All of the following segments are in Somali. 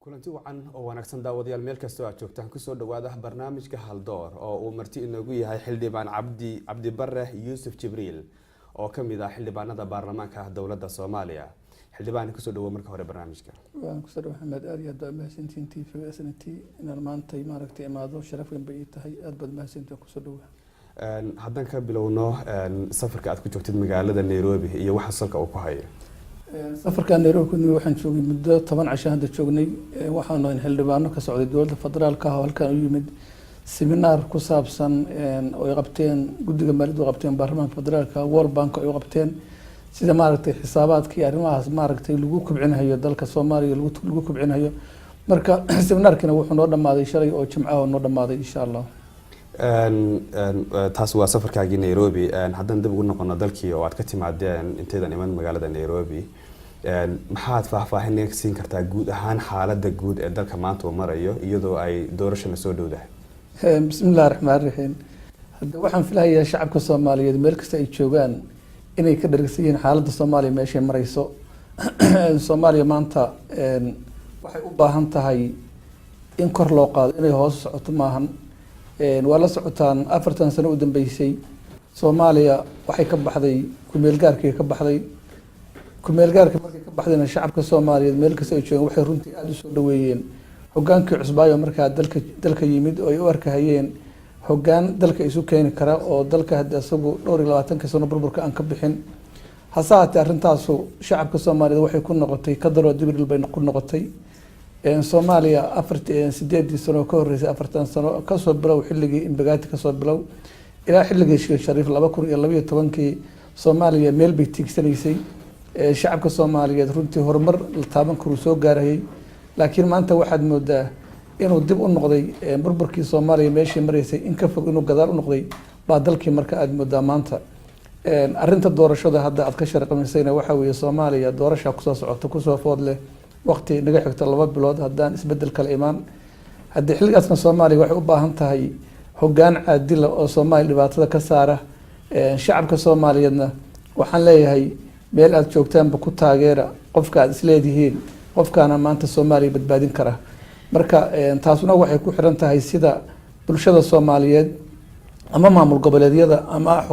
kulanti wacan oo wanaagsan daawadayaal meel kasta oo aad joogtaan ku soo dhawaada barnaamijka Haldoor oo uu marti inoogu yahay xildhibaan Cabdi Barre Yuusuf Jibriil oo kamid ah xildhibaanada baarlamaanka dawladda Soomaaliya. xildhibaan ku soo dhawaad marka hore barnaamijka. waan ku soo dhawaad Maxamed Ariya Daamashintiin TV SNT inaan maanta maaragtay imaado sharaf weyn bay tahay aad baad mahadsantahay ku soo dhawaad. haddaan ka bilowno safarka aad ku joogtid magaalada Nairobi iyo waxa salka uu ku hayo. safarka Nairobi waxaan joogay muddo 10 casho hadda joognay waxaan oo xildhibaano ka socday dowladda federaalka ah halkan u yimid seminar ku saabsan oo ay qabteen guddiga maaliyadda qabteen baarlamaanka federaalka World Bank ay qabteen sida maaragtay xisaabaadka iyo arrimahaas maaragtay lagu kobcinayo dalka Soomaaliya lagu kobcinayo marka seminarkina wuxuu noo dhamaaday shalay oo Jimcaha noo dhamaaday insha Allah. taas waa safarkaagii Nairobi haddaan dib ugu noqono dalkii oo aad ka timaadeen inteedan iman magaalada Nairobi maxaad faahfaahin ka siin kartaa guud ahaan xaaladda guud ee dalka maanta uu marayo iyadoo ay doorasho la soo dhowdahay. bismillaahir rahmaanir rahiim hadda waxaan filayaa shacabka Soomaaliyeed meel kasta ay joogaan inay ka dharagsan yihiin xaaladda Soomaaliya meesha marayso. Soomaaliya maanta waxay u baahan tahay in kor loo qaado inay hoos socoto maahan waa la socotaan 4 sano u dambeysay Soomaaliya waxay ka baxday kumeel gaarkii ka baxday markay ka baxdayna shacabka Soomaaliyeed meel kasta ay joogaan waxay runtii aad u soo dhaweeyeen hogaankii cusbaayo markaa dalka yimid oo ay u arkahayeen hogaan dalka isu keeni kara oo dalka hadda asagu 22 sano burburka aan ka bixin hasaate arintaasu shacabka Soomaaliyeed waxay ku noqotay ka daro dibril bay ku noqotay Soomaaliya 8 sano ka horeysay 4 sano ka soo bilow xilligii Imbagaati ka soo bilow ilaa xilligii Sheekh Shariif 2012 Soomaaliya meel bay tiigsanaysay shacabka Soomaaliyeed runtii horumar la taaban karo soo gaarayay laakiin maanta waxaad moodaa inuu dib u noqday burburkii Soomaaliya meeshii mareysay in ka fog inuu gadaal u noqday baa dalkii marka aad moodaa maanta arinta doorashada hadda aad ka sharqamaysayna waxa weeye Soomaaliya doorasho ku soo socota ku soo food leh waqti naga xigta 2 bilood haddaan isbedel kala imaan hadda xilligaasna Soomaaliya waxay u baahan tahay hoggaan caadil oo Soomaaliya dhibaatada ka saara shacabka Soomaaliyeedna waxaan leeyahay meel aad joogtaanba ku taageera qofka aad isleedihiin qofkaana maanta Soomaaliya badbaadin kara marka taasuna waxay ku xiran tahay sida bulshada Soomaaliyeed ama maamul goboleedyada ama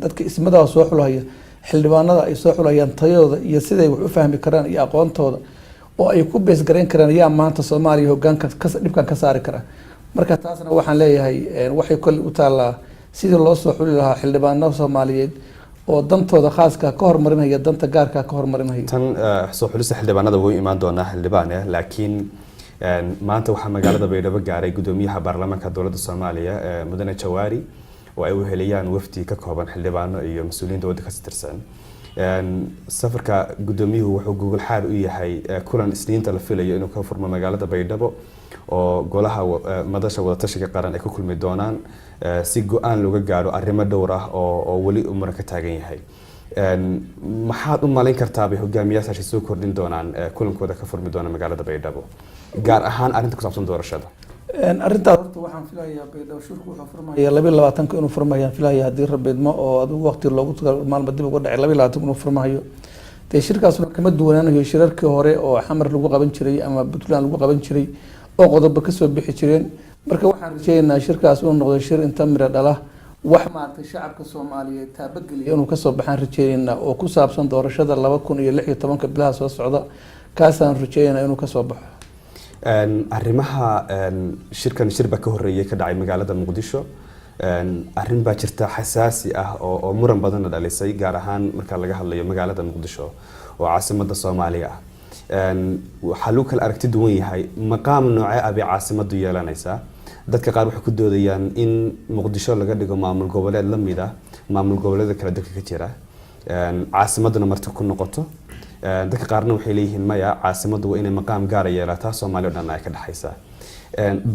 dadka ismadaha soo xulaya xildhibaanada ay soo xulayaan tayadooda iyo sida ay wax u fahmi karaan iyo aqoontooda oo ay ku bees gareyn karaan yaa maanta Soomaaliya hoggaanka dhibkan ka saari kara marka taasna waxaan leeyahay waxay kale u taalaa sidii loo soo xuli lahaa xildhibaanada Soomaaliyeed oo dantooda khaaska ka hormarinaya danta gaarka ka hormarinaya tan soo xulista xildhibaanada way imaan doonaa xildhibaan laakiin maanta waxaa magaalada Baydhabo gaaray gudoomiyaha baarlamaanka dawladda Soomaaliya Mudane Jawaari oo ay u helayaan wafdi ka kooban xildhibaano iyo mas'uuliyiinta waddanka ka tirsan safarka gudoomiyuhu wuxuu gogol xaar u yahay kulan isniinta la filayo inuu ka furmo magaalada Baydhabo oo golaha madasha wada tashiga qaran ay ku kulmi doonaan si go'aan looga gaaro arrimo dhowr ah oo wali umar ka taagan yahay maxaad u malayn kartaa bay hogaamiyaasha soo kordhin doonaan kulankooda ka furmi doona magaalada Baydhabo gaar ahaan arrinta ku saabsan doorashada arrintaas horta waxaan filayaa Baydhabo shirku wuxuu furmayaa 22 inuu furmayaan filayaa hadii rabeedmo oo adigu waqti loogu maalmo dib uga dhacay 22 inuu furmayo de shirkaasuna kama duwanaanayo shirarkii hore oo xamar lagu qaban jiray ama Puntland lagu qaban jiray oo qodobo ka soo bixi jireen marka waxaan rajaynayaa shirkaas inuu noqdo shir inta mira dhala wax maartay shacabka Soomaaliyeed taabageliyo inuu ka soo baxaan rajaynaa oo ku saabsan doorashada 2016 bilaha soo socda kaasaan rajaynaa inuu ka soo baxo arrimaha shirba ka horeeyay ka dhacay magaalada Muqdisho arrin baa jirta xasaasi ah oo muran badan dhalisay gaar ahaan marka laga hadlayo magaalada Muqdisho oo caasimadda Soomaaliya waxa loo kala aragti duwan yahay maqaam noocee ah bay caasimadu yeelanaysaa dadka qaar waxay ku doodayaan in Muqdisho laga dhigo maamul goboleed la mid ah maamul goboleedka kala dalka ka jira caasimaduna marti ku noqoto dadka qaarna waxay leeyihiin maya caasimadu waa inay maqaam gaar ah yeelataa Soomaaliya oo dhan ay ka dhaxaysa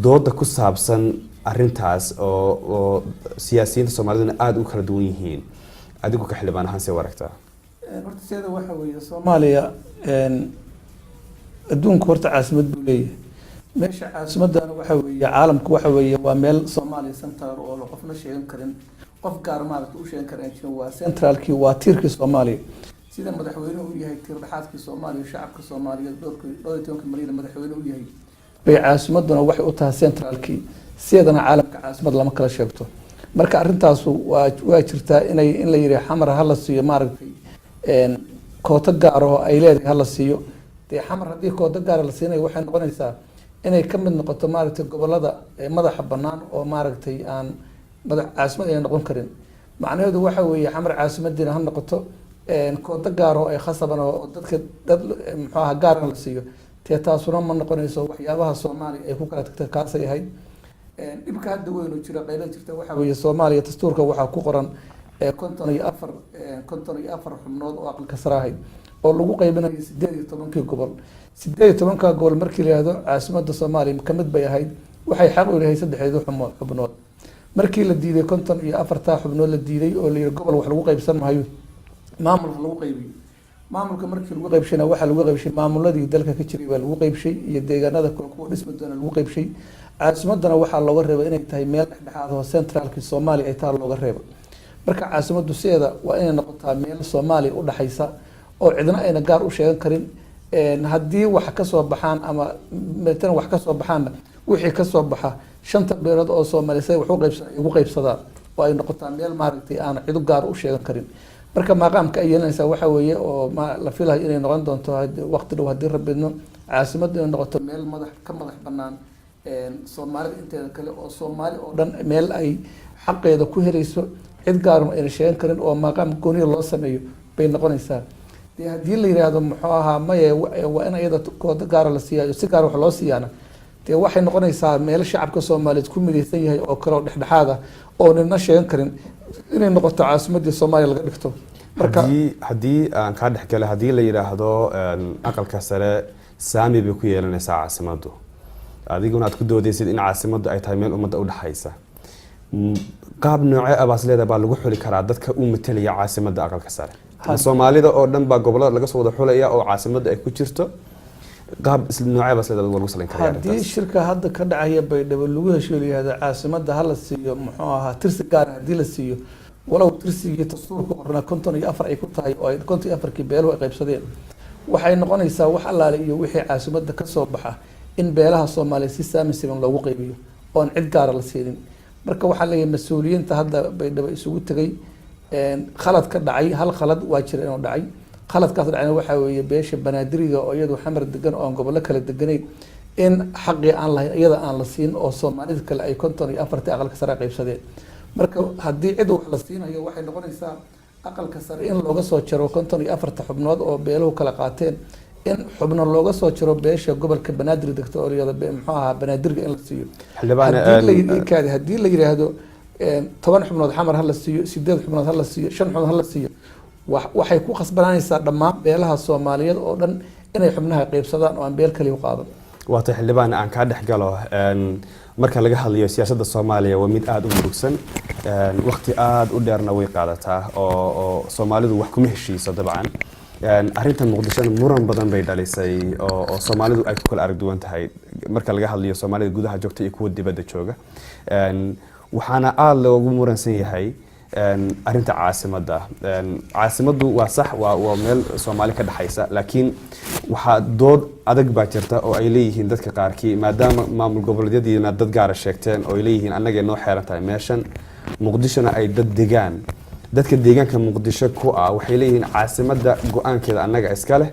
dooda ku saabsan arrintaas oo siyaasiyiinta Soomaalida aad u kala duwan yihiin adigu ka xildhibaan ahaan see waragtaa horta sida waxa weeye Soomaaliya adduunka horta caasimad buu leeyahay meesha caasimadana waxa weeye caalamku waxa weeye waa meel Soomaaliya center oo la qofna sheegan karin qof gaar maaragtay u sheegan karin jirin waa centralkii waa tiirkii Soomaaliya sida madaxweynuhu u yahay tiir dhaxaadkii Soomaaliya shacabka Soomaaliyeed doorkii 12 milyan madaxweynuhu u yahay bay caasimaduna waxay u tahay centralkii sidana caalamka caasimad lama kala sheegto marka arintaas waa jirtaa in la yiri xamar hal la siiyo maaragtay koota gaar oo ay leedahay hal la siiyo dee xamar haddii koota gaar la siinayo waxay noqonaysaa inay ka mid noqoto maaragtay gobolada madaxa bannaan oo maaragtay aan caasimad ay noqon karin macnaheedu waxa weeye xamar caasimadina ha noqoto koota gaar oo ay khasaban oo dadka dad muxuu ahaa gaar la siiyo taasuna ma noqonayso waxyaabaha Soomaaliya ay ku kala tagtay kaasay ahayd dhibka hadda weyn oo jira qaylo jirta waxa weeye Soomaaliya dastuurka waxaa ku qoran 54 xubnood oo aqalka sare ahayd oo lagu qaybinayo 18 gobol 18 gobol markii la yiraahdo caasimadda Soomaaliya kamid bay ahayd waxay xaq u leeyahay 3 xubnood markii la diiday 54 xubnood la diiday oo la yiri gobol wax lagu qaybsan maayo maamulka lagu qaybiyo maamulka markii lagu qaybshana waxa lagu qaybshay maamuladii dalka ka jiray waa lagu qaybshay iyo deegaanada kuwa dhisma doona lagu qaybshay caasimadana waxa looga reebay inay tahay meel dhexdhexaad oo centralkii Soomaaliya ay tahay looga reebay marka caasimaddu sideeda waa inay noqotaa meel Soomaaliya u dhaxaysa oo cidna ayna gaar u sheegan karin haddii wax ka soo baxaan ama meetan wax ka soo baxaan wixii ka soo baxa shanta beelood oo Soomaaliyeed wax ugu qaybsadaan oo ay noqotaa meel maaragtay aan cid gaar u sheegan karin marka maqaamka ay yeelanaysa waxa weeye oo la filayo inay noqon doonto waqti dhow haddii rabidno caasimaddu inay noqoto meel madax bannaan Soomaalida inteeda kale oo Soomaali oo dhan meel ay xaqeeda ku helayso cid gaar ah ay sheegan karin oo maqaam gooni loo sameeyo bay noqonaysaa haddii la yiraahdo muxuu ahaa maye waa in ayada kooda gaar la siiyo si gaar wax loo siiyana waxay noqonaysaa meel shacabka Soomaaliyeed ku midaysan yahay oo kale dhexdhexaad ah oo nina sheegan karin inay noqoto caasimadda Soomaaliya laga dhigto marka haddii aan ka dhaxgalay haddii la yiraahdo aqalka sare saami bay ku yeelanaysaa caasimaddu adiguna aad ku doodaysid in caasimaddu ay tahay meel ummadda u dhaxaysa qaab noocee ah baa lagu xuli karaa dadka u matalaya caasimadda aqalka sare Soomaalida oo dhan baa gobolada laga soo wada xulaya oo caasimadda ay ku jirto qaab noocee baa lagu salayn karaa haddii shirka hadda ka dhacaya Baydhabo lagu heshiiyo caasimadda hal la siiyo muxuu ahaa tirsi gaar haddii la siiyo walow tirsigii dastuurka qorna 54 ay ku tahay oo 54kii beelo ay qaybsadeen waxay noqonaysaa wax allaale iyo wixii caasimadda ka soo baxa in beelaha Soomaaliyeed si saamisiban loogu qaybiyo oo aan cid gaar la siinin marka waxa leeyahay mas'uuliyiinta hadda Baydhabo isugu tagay khalad ka dhacay hal khalad waa jira inuu dhacay khaladkaas dhacayna waxa weeye beesha banaadiriga oo iyadu xamar degan oo gobollo kala deganay in xaqii aan lahayn iyada aan la siin oo Soomaalida kale ay 54 aqalka sare qaybsadeen marka haddii cid wax la siinayo waxay noqonaysaa aqalka sare in looga soo jaro 54 xubnood oo beeluhu kala qaateen in xubno looga soo jaro beesha gobolka Banaadir degto oo iyada muxuu ahaa Banaadirga in la siiyo haddii la yiraahdo 10 xubnood xamar hal la siiyo 8 xubnood hal la siiyo 5 xubnood hal la siiyo waxay ku khasbanaysaa dhammaan beelaha Soomaaliyeed oo dhan inay xubnaha qaybsadaan oo aan beel kaliya u qaadan waata xildhibaan aan ka dhaxgalo marka laga hadlayo siyaasadda Soomaaliya waa mid aad u murugsan waqti aad u dheerna way qaadataa oo Soomaalidu wax kuma heshiiso dabcan arrintan Muqdisho muran badan bay dhalisay oo Soomaalidu ay ku kala arag duwan tahay marka laga hadlayo Soomaalida gudaha joogta iyo kuwa dibadda jooga waxaana aad loogu muransan yahay arinta caasimaddu waa sax waa meel Soomaali ka dhaxaysa laakiin waxa dood adag baa jirta oo ay leeyihiin dadka qaarkii maadaama maamul goboleedyadiina dad gaar ah sheegteen oo ay leeyihiin annaga noo xeeran tahay meeshan Muqdishona ay dad degaan dadka deegaanka Muqdisho ku ah waxay leeyihiin caasimadda go'aankeeda annaga iska leh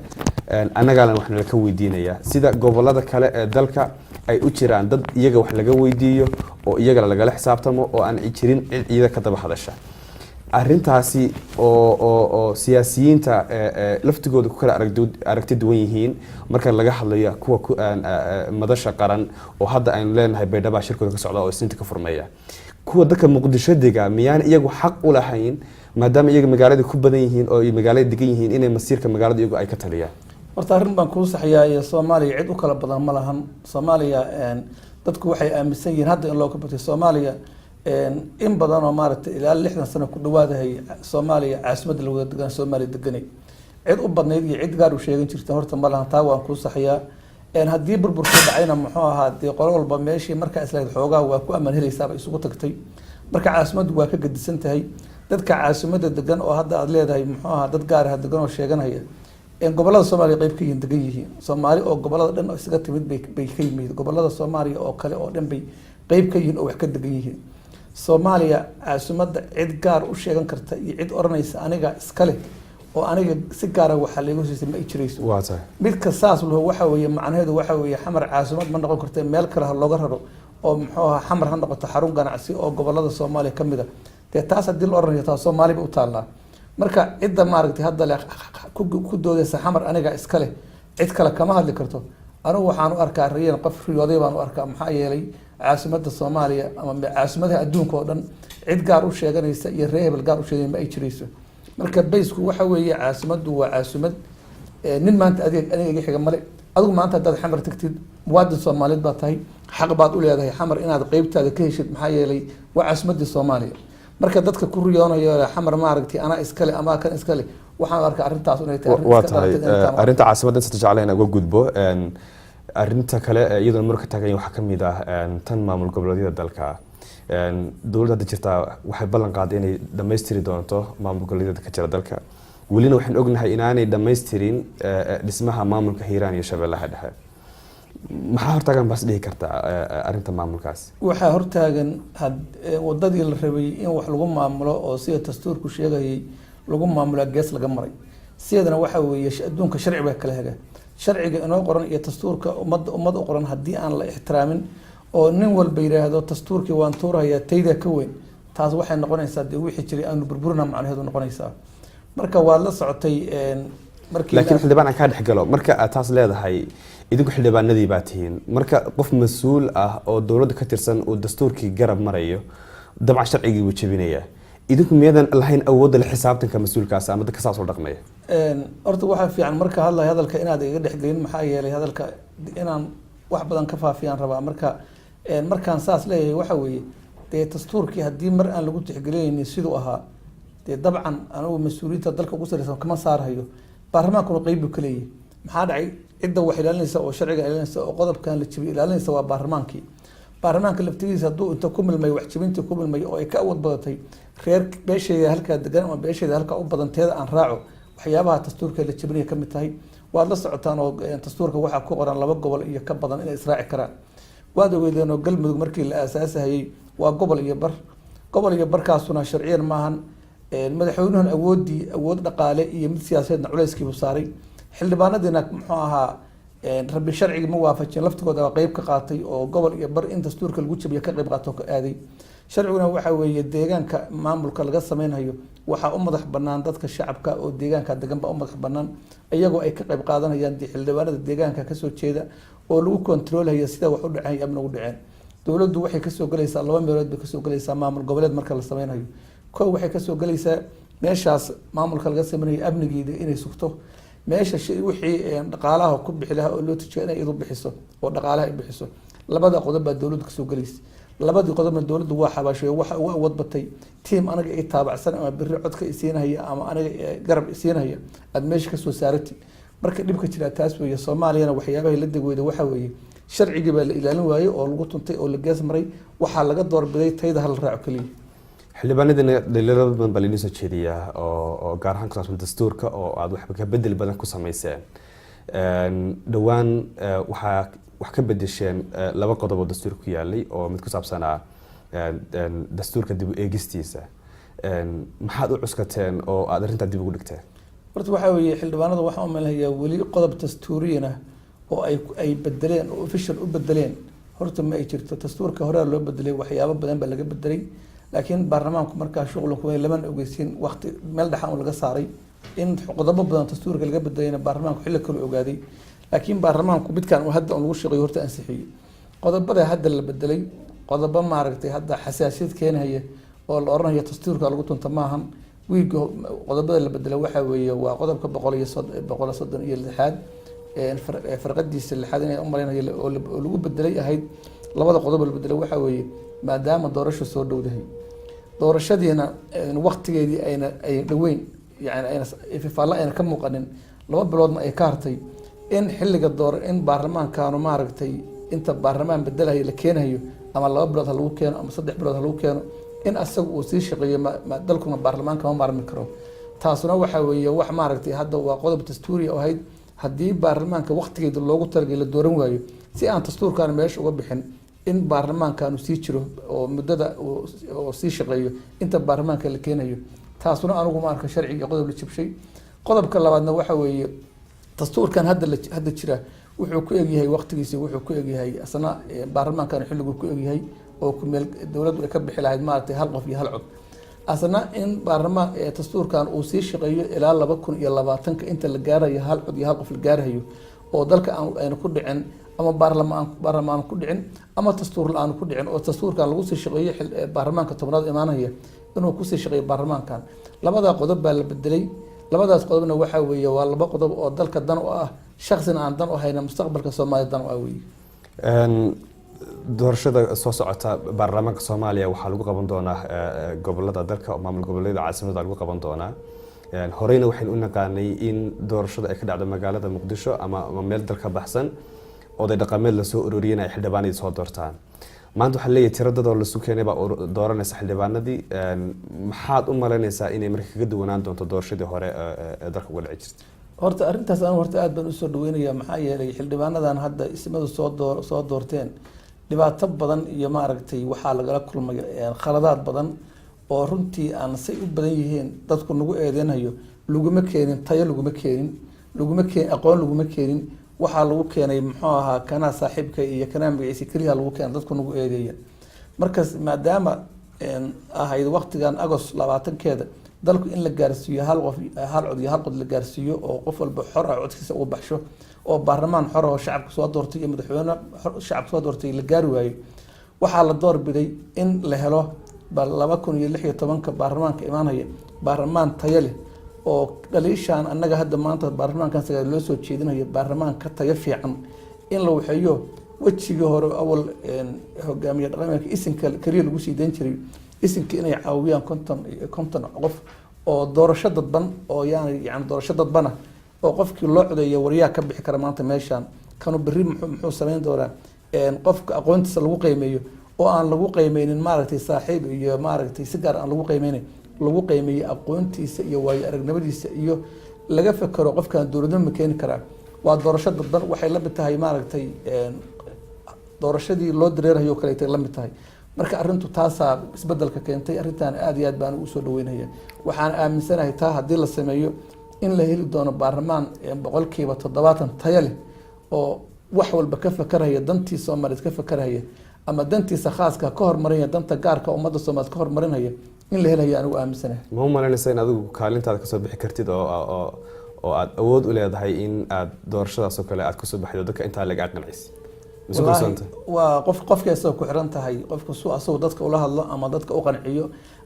annagana waxna la ka weydiinaya sida gobolada kale ee dalka ay u jiraan dad iyaga wax laga weydiiyo oo iyaga laga xisaabtamo oo aan jirin cid ciida ka daba hadasha arrintaasi oo siyaasiyiinta laftigooda ku kala aragti duwan yihiin marka laga hadlayo kuwa madasha qaran oo hadda aynu leenahay Baydhabo shirkooda ka socda oo isniinta ka furmaya kuwa dadka Muqdisho dega miyaan iyagu xaq u lahayn maadaama iyaga magaalada ku badan yihiin oo magaalada degan yihiin inay masiirka magaalada iyagu ay ka taliyaan horta arrin baan kuu saxayaa Soomaaliya cid u kala badan ma lahan Soomaaliya dadku waxay aaminsan yihiin hadda in loo ka batay Soomaaliya in badan oo maaragtay ilaa 60 sano ku dhawaadahay Soomaaliya caasimadda lagu degan Soomaaliya deganay cid u badnayd iyo cid gaar u sheegan jirtay horta ma lahan taa waan kuu saxayaa haddii burburka dhacayna muxuu ahaa dee qolo walba meeshii markaa islahayd xoogaa waa ku amaan helaysaaba isugu tagtay. marka caasimaddu waa ka gedisan tahay. dadka caasimada degan oo hadda aad leedahay muxuu ahaa dad gaar ah degan oo sheeganaya gobolada Soomaaliya qayb ka yihiin degan yihiin. Soomaali oo gobolada dhan isaga timid bay ka yimid. Gobolada Soomaaliya oo kale oo dhan bay qayb ka yihiin oo wax ka degan yihiin. Soomaaliya caasimada cid gaar u sheegan karta iyo cid oranaysa aniga iskale oo aniga si gaar ah waxa lagu siisay ma jirayso. mid ka saas loo waxa weeye macnaheedu waxa weeye xamar caasimad ma noqon karto meel kale looga raro oo muxuu ahaa xamar ha noqoto xarun ganacsi oo gobolada Soomaaliya kamid ah. taas hadii la oranayo taas Soomaaliya u taalaa. marka cidda maaragtay hadda la ku doodaysa xamar aniga iskale cid kale kama hadli karto. anigu waxaan u arkaa riyeen qof riyooday baan u arkaa maxaa yeelay caasimada Soomaaliya ama caasimadaha adduunka oo dhan cid gaar u sheeganaysa iyo reebel gaar u sheeganaysa ma ay jirayso. marka baysku waxa weeye caasimadu waa caasimad nin maanta aniga iga xiga male. adigu maanta haddaad xamar tagtid muwaadin Soomaaliyeed baad tahay xaq baad u leedahay xamar inaad qaybtaada ka heshid maxaa yeelay waa caasimadii Soomaaliya. marka dadka ku riyoonayo xamar maaragtay ana iskale ama kan iskale waxaan arkaa arintaas inay tahay arinta caasimadda inta jeclayna uga gudbo arinta kale iyadoo marka tagay waxa kamid ah tan maamul goboleedyada dalka dowladda jirta waxay ballan qaaday inay dhameystiri doonto maamul goboleedyada ka jira dalka welina waxaan ognahay inaanay dhameystirin dhismaha maamulka Hiiraan iyo Shabeellaha Dhexe. maxaa hortaagan baas dhihi kartaa arinta maamulkaas? waxaa hortaagan wadadii la rabay in wax lagu maamulo oo sida dastuurku sheegayay lagu maamulo gees laga maray. sidana waxa weeye adduunka sharci baa kala haga. sharciga inoo qoran iyo dastuurka ummad u qoran haddii aan la ixtiraamin oo nin walba yiraahdo dastuurkii waan tuurayaa tayda ka weyn taas waxay noqonaysaa dee wixii jiray aanu burburina macnaheedu noqonaysaa. marka waa la socotay markii laakiin xildhibaan aan ka dhex galo marka aad taas leedahay idinku xildhibaanadii baa tihiin marka qof mas'uul ah oo dowladda ka tirsan oo dastuurkii garab marayo dabcan sharcigii wuu jebinaya idinku miyadan lahayn awoodda la xisaabtanka mas'uulkaas ama dadka saas oo dhaqmaya? horta waxa fiican marka hadlay hadalka inaad iga dhexgelin maxaa yeelay hadalka inaan wax badan ka faafiyaan rabaa. markaan saas leeyahay waxa weeye dee dastuurkii haddii mar aan lagu tixgelinaynin siduu ahaa dee dabcan anigu mas-uuliyiinta dalka ugu sarreysan kama saarayo. baarlamaankuna qayb buu ka leeyahay. maxaa dhacay cidda wax ilaalinaysa oo sharciga ilaalinaysa oo qodobkan la jibiyay ilaalinaysa waa baarlamaankii. baarlamaanka laftigiisa hadduu inta ku milmay wax jibintii ku milmay oo ay ka awood badatay reer beesheeda halkaa degan ama beesheeda halkaa u badanteeda aan raaco waxyaabaha dastuurka la jibinaya kamid tahay. waad la socotaan oo dastuurka waxaa ku qoran 2 gobol iyo ka badan inay israaci karaan. waad ogeydeen oo galmudug markii la aasaasayay waa gobol iyo barkaasuna sharciyan maahan. madaxweynuhu awood dhaqaale iyo mid siyaasadeedna culayskii buu saaray. xildhibaanadiina muxuu ahaa rabbi sharciga ma waafajin laftigooda qayb ka qaatay oo gobol iyo bar in dastuurka lagu jabiyo ka qayb qaato ka aaday. sharciguna waxa weeye deegaanka maamulka laga sameynayo waxa u madax banaan dadka shacabka oo deegaanka degan ba u madax banaan iyagoo ay ka qayb qaadanayaan xildhibaanada deegaanka ka soo jeeda oo lagu kontroolayo sida wax u dhacay amna u dhaceen. dowladdu waxay ka soo galaysaa 2 meelood bay ka soo galaysaa maamul goboleed marka la sameynayo. koow waxay ka soo galaysaa meeshaas maamulka laga sameynayo amnigeeda inay sugto meesha wixii dhaqaalaha ku bixi lahaa oo loo tijiyo inay idu bixiso oo dhaqaalaha ay bixiso. labada qodob baa dowladdu ka soo galaysa. labadii qodobna dowladdu waa xabaashay waxa ugu awood batay team anaga ay taabacsan ama biri codka isiinaya ama anaga garab isiinaya aad meesha ka soo saartay. marka dhibka jira taas weeye. Soomaaliyana waxyaabaha la degweyda waxa weeye sharcigii baa la ilaalin waayay oo lagu tuntay oo la gees maray waxaa laga doorbiday tayda hal raac kaliya. xildhibaanadina dhalinyarada badan baa lainoo soo jeediyaa oo gaar ahaan ku saabsan dastuurka oo aad waxba ka bedel badan ku samayseen. dhowaan waxaa wax ka bedesheen 2 qodob oo dastuur ku yaalay oo mid ku saabsanaa dastuurka dib u eegistiisa. maxaad u cuskateen oo aad arrintaa dib ugu dhigteen? horta waxa weeye xildhibaanadu waxaan u maleynayaa weli qodob dastuuriyana oo ay bedeleen oo official u bedeleen horta ma ay jirto. dastuurka hore loo bedelay waxyaabo badan baa laga bedelay laakiin baarlamaanku markaa shughulku way lama ogeysin waqti meel dhaxan laga saaray in qodobo badan dastuurka laga bedelayna baarlamaanku xilli kale ogaaday. laakiin baarlamaanku midkan uu hadda lagu shaqeeyo horta ansixiyay qodobada hadda la bedelay qodobo maaragtay hadda xasaasiyad keenaya oo la oranayo dastuurka lagu tunta maahan. wiiga qodobada la bedelay waxa weeye waa qodobka 136 farqadiisa 6 inay u maleynayo oo lagu bedelay ahayd. labada qodob la bedelay waxa weeye maadaama doorasho soo dhowdahay doorashadiina waqtigeedii ay dhaweyn yani ayna ifafaala ayna ka muuqanin 2 biloodna ay ka hartay in xilliga door in baarlamaankaanu maaragtay inta baarlamaan bedelayo la keenayo ama 2 bilood ha lagu keeno ama 3 bilood ha lagu keeno in asaga uu sii shaqeeyo dalkuna baarlamaanka ma maarmi karo taasuna waxa weeye wax maaragtay hadda waa qodob dastuuri oo ahayd haddii baarlamaanka waqtigeeda loogu talagalay la dooran waayo si aan dastuurkan meesha uga bixin in baarlamaankan uu sii jiro oo muddada oo sii shaqeeyo inta baarlamaanka la keenayo taasuna anigu ma arka sharciga qodob la jabshay qodobka labaadna waxa weeye dastuurkan hadda jira wuxuu ku egyahay waqtigiisa wuxuu ku egyahay asna baarlamaankan xilligu ku egyahay oo ku meel dawladdu ay ka bixi lahayd maaragtay hal qof iyo hal cod asna in baarlamaan dastuurkan uu sii shaqeeyo ilaa 2020 inta la gaarayo hal cod iyo hal qof la gaarayo oo dalka aan ku dhicin ama baarlamaan ku dhicin ama dastuur la-aan ku dhicin oo dastuurkan lagu sii shaqeeyo baarlamaanka tobnaad imaanaya inuu ku sii shaqeeyo baarlamaankan labada qodob baa la bedelay labadaas qodobna waxa weeye waa 2 qodob oo dalka dan u ah shakhsina aan dan u hayna mustaqbalka Soomaaliya dan u ah weeye doorashada soo socota baarlamaanka Soomaaliya waxaa lagu qaban doonaa gobolada dalka maamul goboleedyada caasimada lagu qaban doonaa horeyna waxaan u naqaanay in doorashada ay ka dhacdo magaalada Muqdisho ama meel dalka baxsan oo ay dhaqameed la soo ururiyeen ay xildhibaanada soo doortaan maanta waxa leeyahay tiradooda la soo keenay baa dooranaysa xildhibaanadii maxaad u malaynaysaa inay markaa kaga duwanaan doonto doorashadii hore ee dalka uga dhici jirtay horta arrintaas aan horta aad baan u soo dhaweynayaa maxaa yeelay xildhibaanadan hadda ismadu soo doorteen dhibaato badan iyo maaragtay waxaa lagala kulmay khaladaad badan oo runtii aan say u badan yihiin dadku nagu eedeynayo laguma keenin tayo laguma keenin aqoon laguma keenin waxaa lagu keenay muxuu ahaa kana saaxiibka iyo kana magaciisa kaliya lagu keenay dadku nagu eedeeya markaas maadaama ahayd waqtigan Agost 20keeda dalku in la gaarsiiyo hal qof hal cod iyo hal qod la gaarsiiyo oo qof walba xor ah codkiisa uu baxsho oo baarlamaan xor oo shacabka soo doortay iyo madaxweyne shacabka soo doortay la gaari waayo waxaa la doorbiday in la helo 2016 baarlamaanka imaanaya baarlamaan tayo leh oo dhaliishaan annaga hadda maanta baarlamaankan sagaal loo soo jeedinayo baarlamaanka tayo fiican in la waxeeyo wajigii hore awal hogaamiye dhaqameedka isinka kaliya lagu sii deyn jiray isinka inay caawiyaan konton qof oo doorasho dadban oo yani doorasho dadbana oo qofkii loo codeeyo wariyaa ka bixi kara maanta meeshan kanu berri muxuu sameyn doonaa qofka aqoontiisa lagu qiimeeyo oo aan lagu qiimeynin maaragtay saaxiib iyo maaragtay si gaar aan lagu qiimeynin lagu qiimeeyo aqoontiisa iyo waayo aragnimadiisa iyo laga fakaro qofkan dowladnimo keeni karaa waa doorasho dadban waxay la mid tahay maaragtay doorashadii loo dareerayo kale ay la mid tahay marka arintu taasaa isbedelka keentay arrintan aad iyo aad baan u soo dhaweynaya waxaan aaminsanahay taa haddii la sameeyo in la heli doono baarlamaan 70% tayo leh oo wax walba ka fakaraya dantii Soomaaliyeed ka fakaraya ama dantiisa khaaska ka hormarinaya danta gaarka ummadda Soomaaliyeed ka hormarinaya in la helayo anigu aaminsanahay ma malaynaysaa in adigu kaalintaada ka soo bixi kartid oo aad awood u leedahay in aad doorashadaas oo kale aad ku soo baxdo dadka inta laga aqoonaysi waa qofkeesa ku xiran tahay qofku soo asoo dadka ula hadlo ama dadka u qanciyo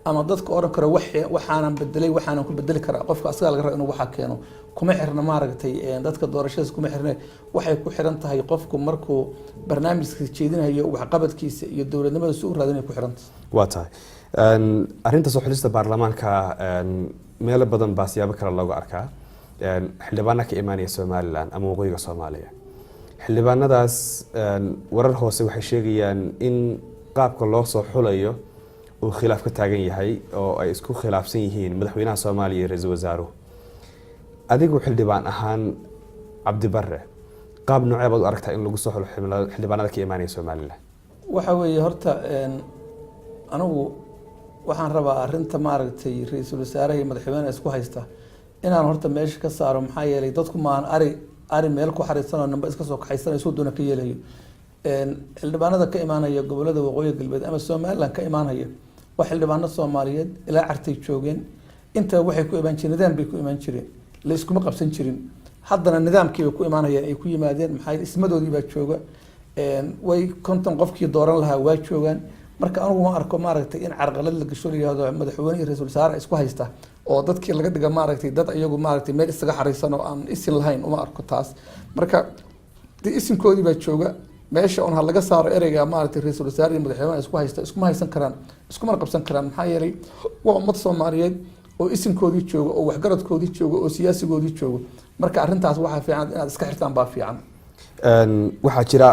ama dadka oran karo waxaanan bedelay waxaanan ku bedeli karaa qofka asaga laga rabo inuu waxa keeno kuma xirna maaragtay dadka doorashadaas kuma xirna waxay ku xiran tahay qofku markuu barnaamijka jeedinayo wax qabadkiisa iyo dowladnimada soo raadinay ku xiran tahay waa tahay arinta soo xulista baarlamaanka meel badan baa siyaabo kale looga arkaa xildhibaanada ka imaanaya Soomaaliland ama waqooyiga Soomaaliya xildhibaanadaas warar hoose waxay sheegayaan in qaabka loo soo xulayo uu khilaaf ka taagan yahay oo ay isku khilaafsan yihiin madaxweynaha Soomaaliya iyo ra'iisul wasaaruhu adigu xildhibaan ahaan Cabdi Barre qaab noocee baad u aragtaa in lagu soo xulo xildhibaanada ka imaanaya Soomaaliland waxa weeye horta anigu waxaan rabaa arinta maaragtay ra'iisul wasaaraha iyo madaxweynaha isku haysta inaan horta meesha ka saaro maxaa yeelay dadku maan ari meel ku xariisan oo namba iska soo kaxaysanayso doona ka yeelayo xildhibaanada ka imaanaya gobolada waqooyi galbeed ama Soomaaliland ka imaanaya waa xildhibaano Soomaaliyeed ilaa cartay joogeen inta waxay ku imaan jireen nidaam bay ku imaan jireen la iskuma qabsan jirin haddana nidaamkii ay ku imaanayeen ay ku yimaadeen maxay ismadoodii baa jooga way konton qofkii dooran lahaa waa joogaan marka anigu ma arko maaragtay in carqalad la gasho leeyahay madaxweyne iyo ra'iisul wasaare isku haysta oo dadkii laga dhiga maaragtay dad iyagu maaragtay meel isaga xariisan oo aan isin lahayn uma arko taas marka isinkoodii baa jooga meesha on laga saaro ereyga maaragtay ra'iisul wasaare iyo madaxweyne isku haysta iskuma haysan karaan iskuma qabsan karaan maxaa yeelay waa ummad Soomaaliyeed oo isimkoodii joogo oo waxgaradkoodii joogo oo siyaasigoodii joogo marka arrintaas waxaa fiican inaad iska xirtaan baa fiican. waxaa jira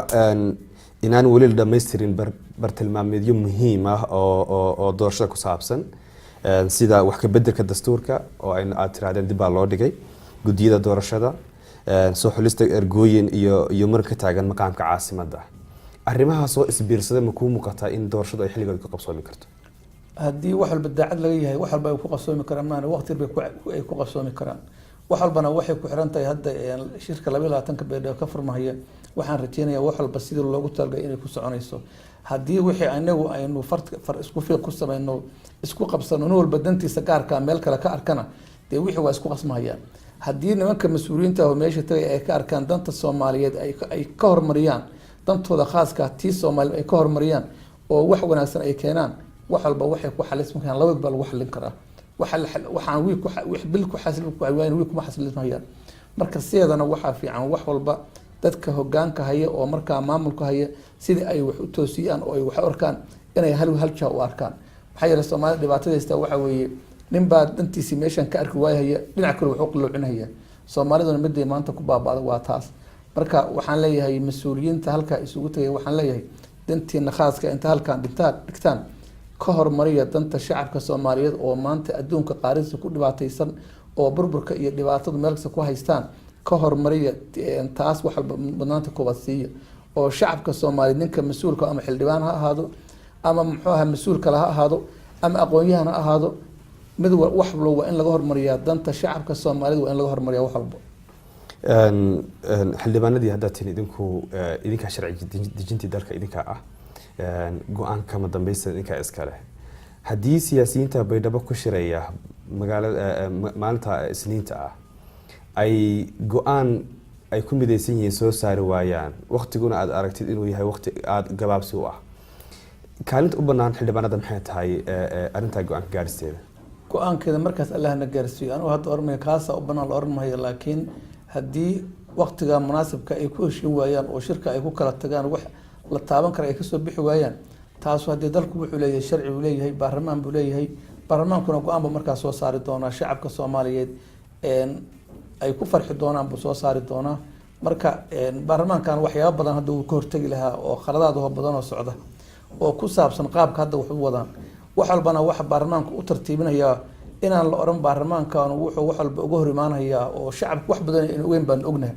inaan weli la dhamaystirin bartilmaameedyo muhiim ah oo doorashada ku saabsan sida wax ka bedelka dastuurka oo aad tirahdeen dib baa loo dhigay, guddiyada doorashada, soo xulista ergooyin iyo muran ka taagan maqaamka caasimadda. arrimahaas oo isbiirsaday ma kuu muuqataa in doorashadu ay xilligood ku qabsoomi karto? haddii wax walba daacad laga yahay wax walba ay ku qabsoomi karaan maana waqti ay ku qabsoomi karaan. wax walbana waxay ku xiran tahay hadda shirka 22 Beedhabo ka furmahaya waxaan rajeynayaa wax walba sidii loogu talagalay inay ku soconayso. haddii wixii anagu aynu far isku fiiq ku samayno isku qabsano nin walba dantiisa gaarka meel kale ka arkana dee wixii waa isku qasmayaan. haddii nimanka mas'uuliyiinta oo meesha tagay ay ka arkaan danta Soomaaliyeed ay ka hormariyaan dantooda khaaska tii Soomaaliyeed ay ka hormariyaan oo wax wanaagsan ay keenaan wax walba waxay ku xalismi karaan laba bal wax lin karaa waxaan wix bil ku xasil ku ayaan wix kuma xasilismayaan. marka sideedana waxaa fiican wax walba dadka hoggaanka haya oo markaa maamulka haya sidii ay wax u toosiyaan oo ay wax arkaan inay hal jaa u arkaan. maxay yeelay Soomaaliya dhibaatadaysta waxa weeye nin baa dantiisii meeshan ka arki waayay dhinac kale wuxuu quloocinaya. Soomaaliduna midday maanta ku baaba'da waa taas. marka waxaan leeyahay mas'uuliyiinta halka isugu tagay waxaan leeyahay dantiina khaaska inta halkaan dhigtaan ka hormariya danta shacabka Soomaaliyeed oo maanta adduunka qaaradiisa ku dhibaataysan oo burburka iyo dhibaatada meel kasta ku haystaan ka hormariya taas wax walba badnaanta koobaad siiya oo shacabka Soomaaliyeed ninka mas'uulka ama xildhibaan ha ahaado ama muxuu ahaa mas'uul kale ha ahaado ama aqoon-yahan ha ahaado mid wax walba waa in laga hormariyaa danta shacabka Soomaaliyeed waa in laga hormariyaa wax walba. xildhibaanadii hadda tin idinka sharci dejintii dalka idinka ah go-aan kama dambaysta idinka iska leh. haddii siyaasiyiinta Baydhabo ku shiraya maalinta Isniinta ah ay go-aan ay ku midaysan yihiin soo saari waayaan waqtiguna aad aragtid inuu yahay waqti aad gabaabsi u ah, kaalinta u bannaan xildhibaanada maxay tahay arrintaa go-aanka gaadhisteeda? go-aankeeda markaas allahna gaarsiiyo anigu hadda ormaya kaasa u bannaan la oran maayo laakiin haddii waqtiga munaasibka ay ku heshin waayaan oo shirka ay ku kala tagaan wax la taaban kara ay kasoo bixi waayaan taasu haddii dalku wuxuu leeyahay sharci buu leeyahay baarlamaan buu leeyahay baarlamaankuna go-aanba markaas soo saari doonaa shacabka Soomaaliyeed ay ku farxi doonaan buu soo saari doonaa. marka baarlamaankan waxyaabo badan hadda uu ka hortagi lahaa oo khaladaad badan oo socda oo ku saabsan qaabka hadda wax u wadaan wax walbana waxa baarlamaanku u tartiibinaya inaan la oran baarlamaankan wuxuu wax walba uga hor imaanaya oo shacabku wax badan in weyn baan ognahay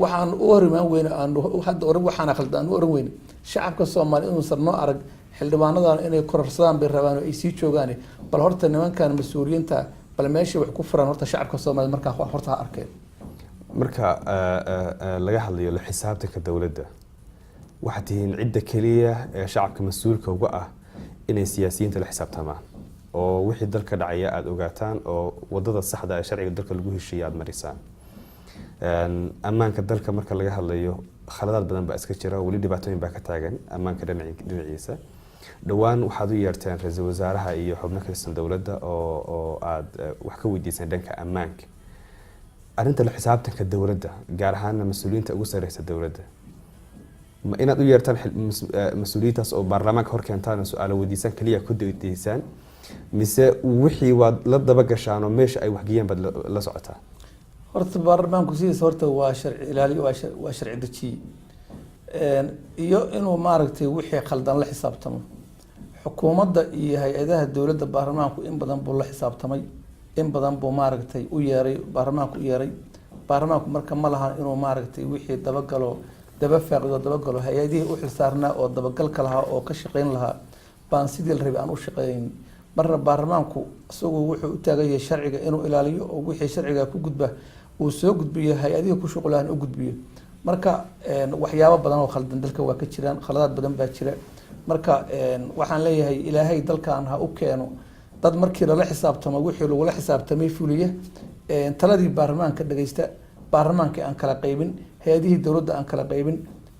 waxaan u hor imaan weyn aan hadda oran waxaan khaldan u oran weyn shacabka Soomaaliyeed inuu sarno arag xildhibaanadan inay kororsadaan bay rabaan oo ay sii joogaan bal horta nimankan mas'uuliyiinta bal meesha wax ku furan horta shacabka Soomaaliyeed markaa horta arkeen. marka laga hadlayo la xisaabtanka dawladda waxaa tihiin cidda kaliya ee shacabka mas'uulka uga ah inay siyaasiyiinta la xisaabtamaan oo wixii dalka dhacaya aad ogaataan oo wadada saxda ee sharciga dalka lagu heshiiyay aad marisaan. ammaanka dalka marka laga hadlayo khaladaad badan baa iska jira weli dhibaatooyin baa ka taagan ammaanka dhinaciisa. dhowaan waxaad u yeerteen ra'iisul wasaaraha iyo xubno ka tirsan dawladda oo aad wax ka weydiiseen dhanka ammaanka. arrinta la xisaabtanka dawladda gaar ahaan mas'uuliyiinta ugu sareysa dawladda ma inaad u yeertaan mas'uuliyiintaas oo baarlamaanka hor keentaan su'aalo weydiisaan kaliya ku daydeysaan mise wixii waad la daba gashaan oo meesha ay waxgeeyaan baad la socotaa? horta baarlamaanku sidiisa horta waa sharci ilaali waa sharci dejiye iyo inuu maaragtay wixii khaldan la xisaabtamo. xukuumadda iyo hay-adaha dawladda baarlamaanku in badan buu la xisaabtamay in badan buu maaragtay u yeeray baarlamaanku u yeeray baarlamaanku marka ma lahan inuu maaragtay wixii dabagalo daba faaqido dabagalo hay-adihii u xilsaarnaa oo dabagalka lahaa oo ka shaqayn lahaa baan sidii la rabay aan u shaqeyn. marna baarlamaanku isagu wuxuu u taagan yahay sharciga inuu ilaaliyo oo wixii sharciga ku gudba uu soo gudbiyo hay-adihii ku shuqulahan u gudbiyo. marka waxyaabo badan oo khaldan dalka waa ka jiraan khaladaad badan baa jira. marka waxaan leeyahay ilaahay dalkan ha u keeno dad markii lala xisaabtamo wixii lagula xisaabtamay fuliya taladii baarlamaanka dhageysta baarlamaanka aan kala qaybin hay-adihii dawladda aan kala qaybin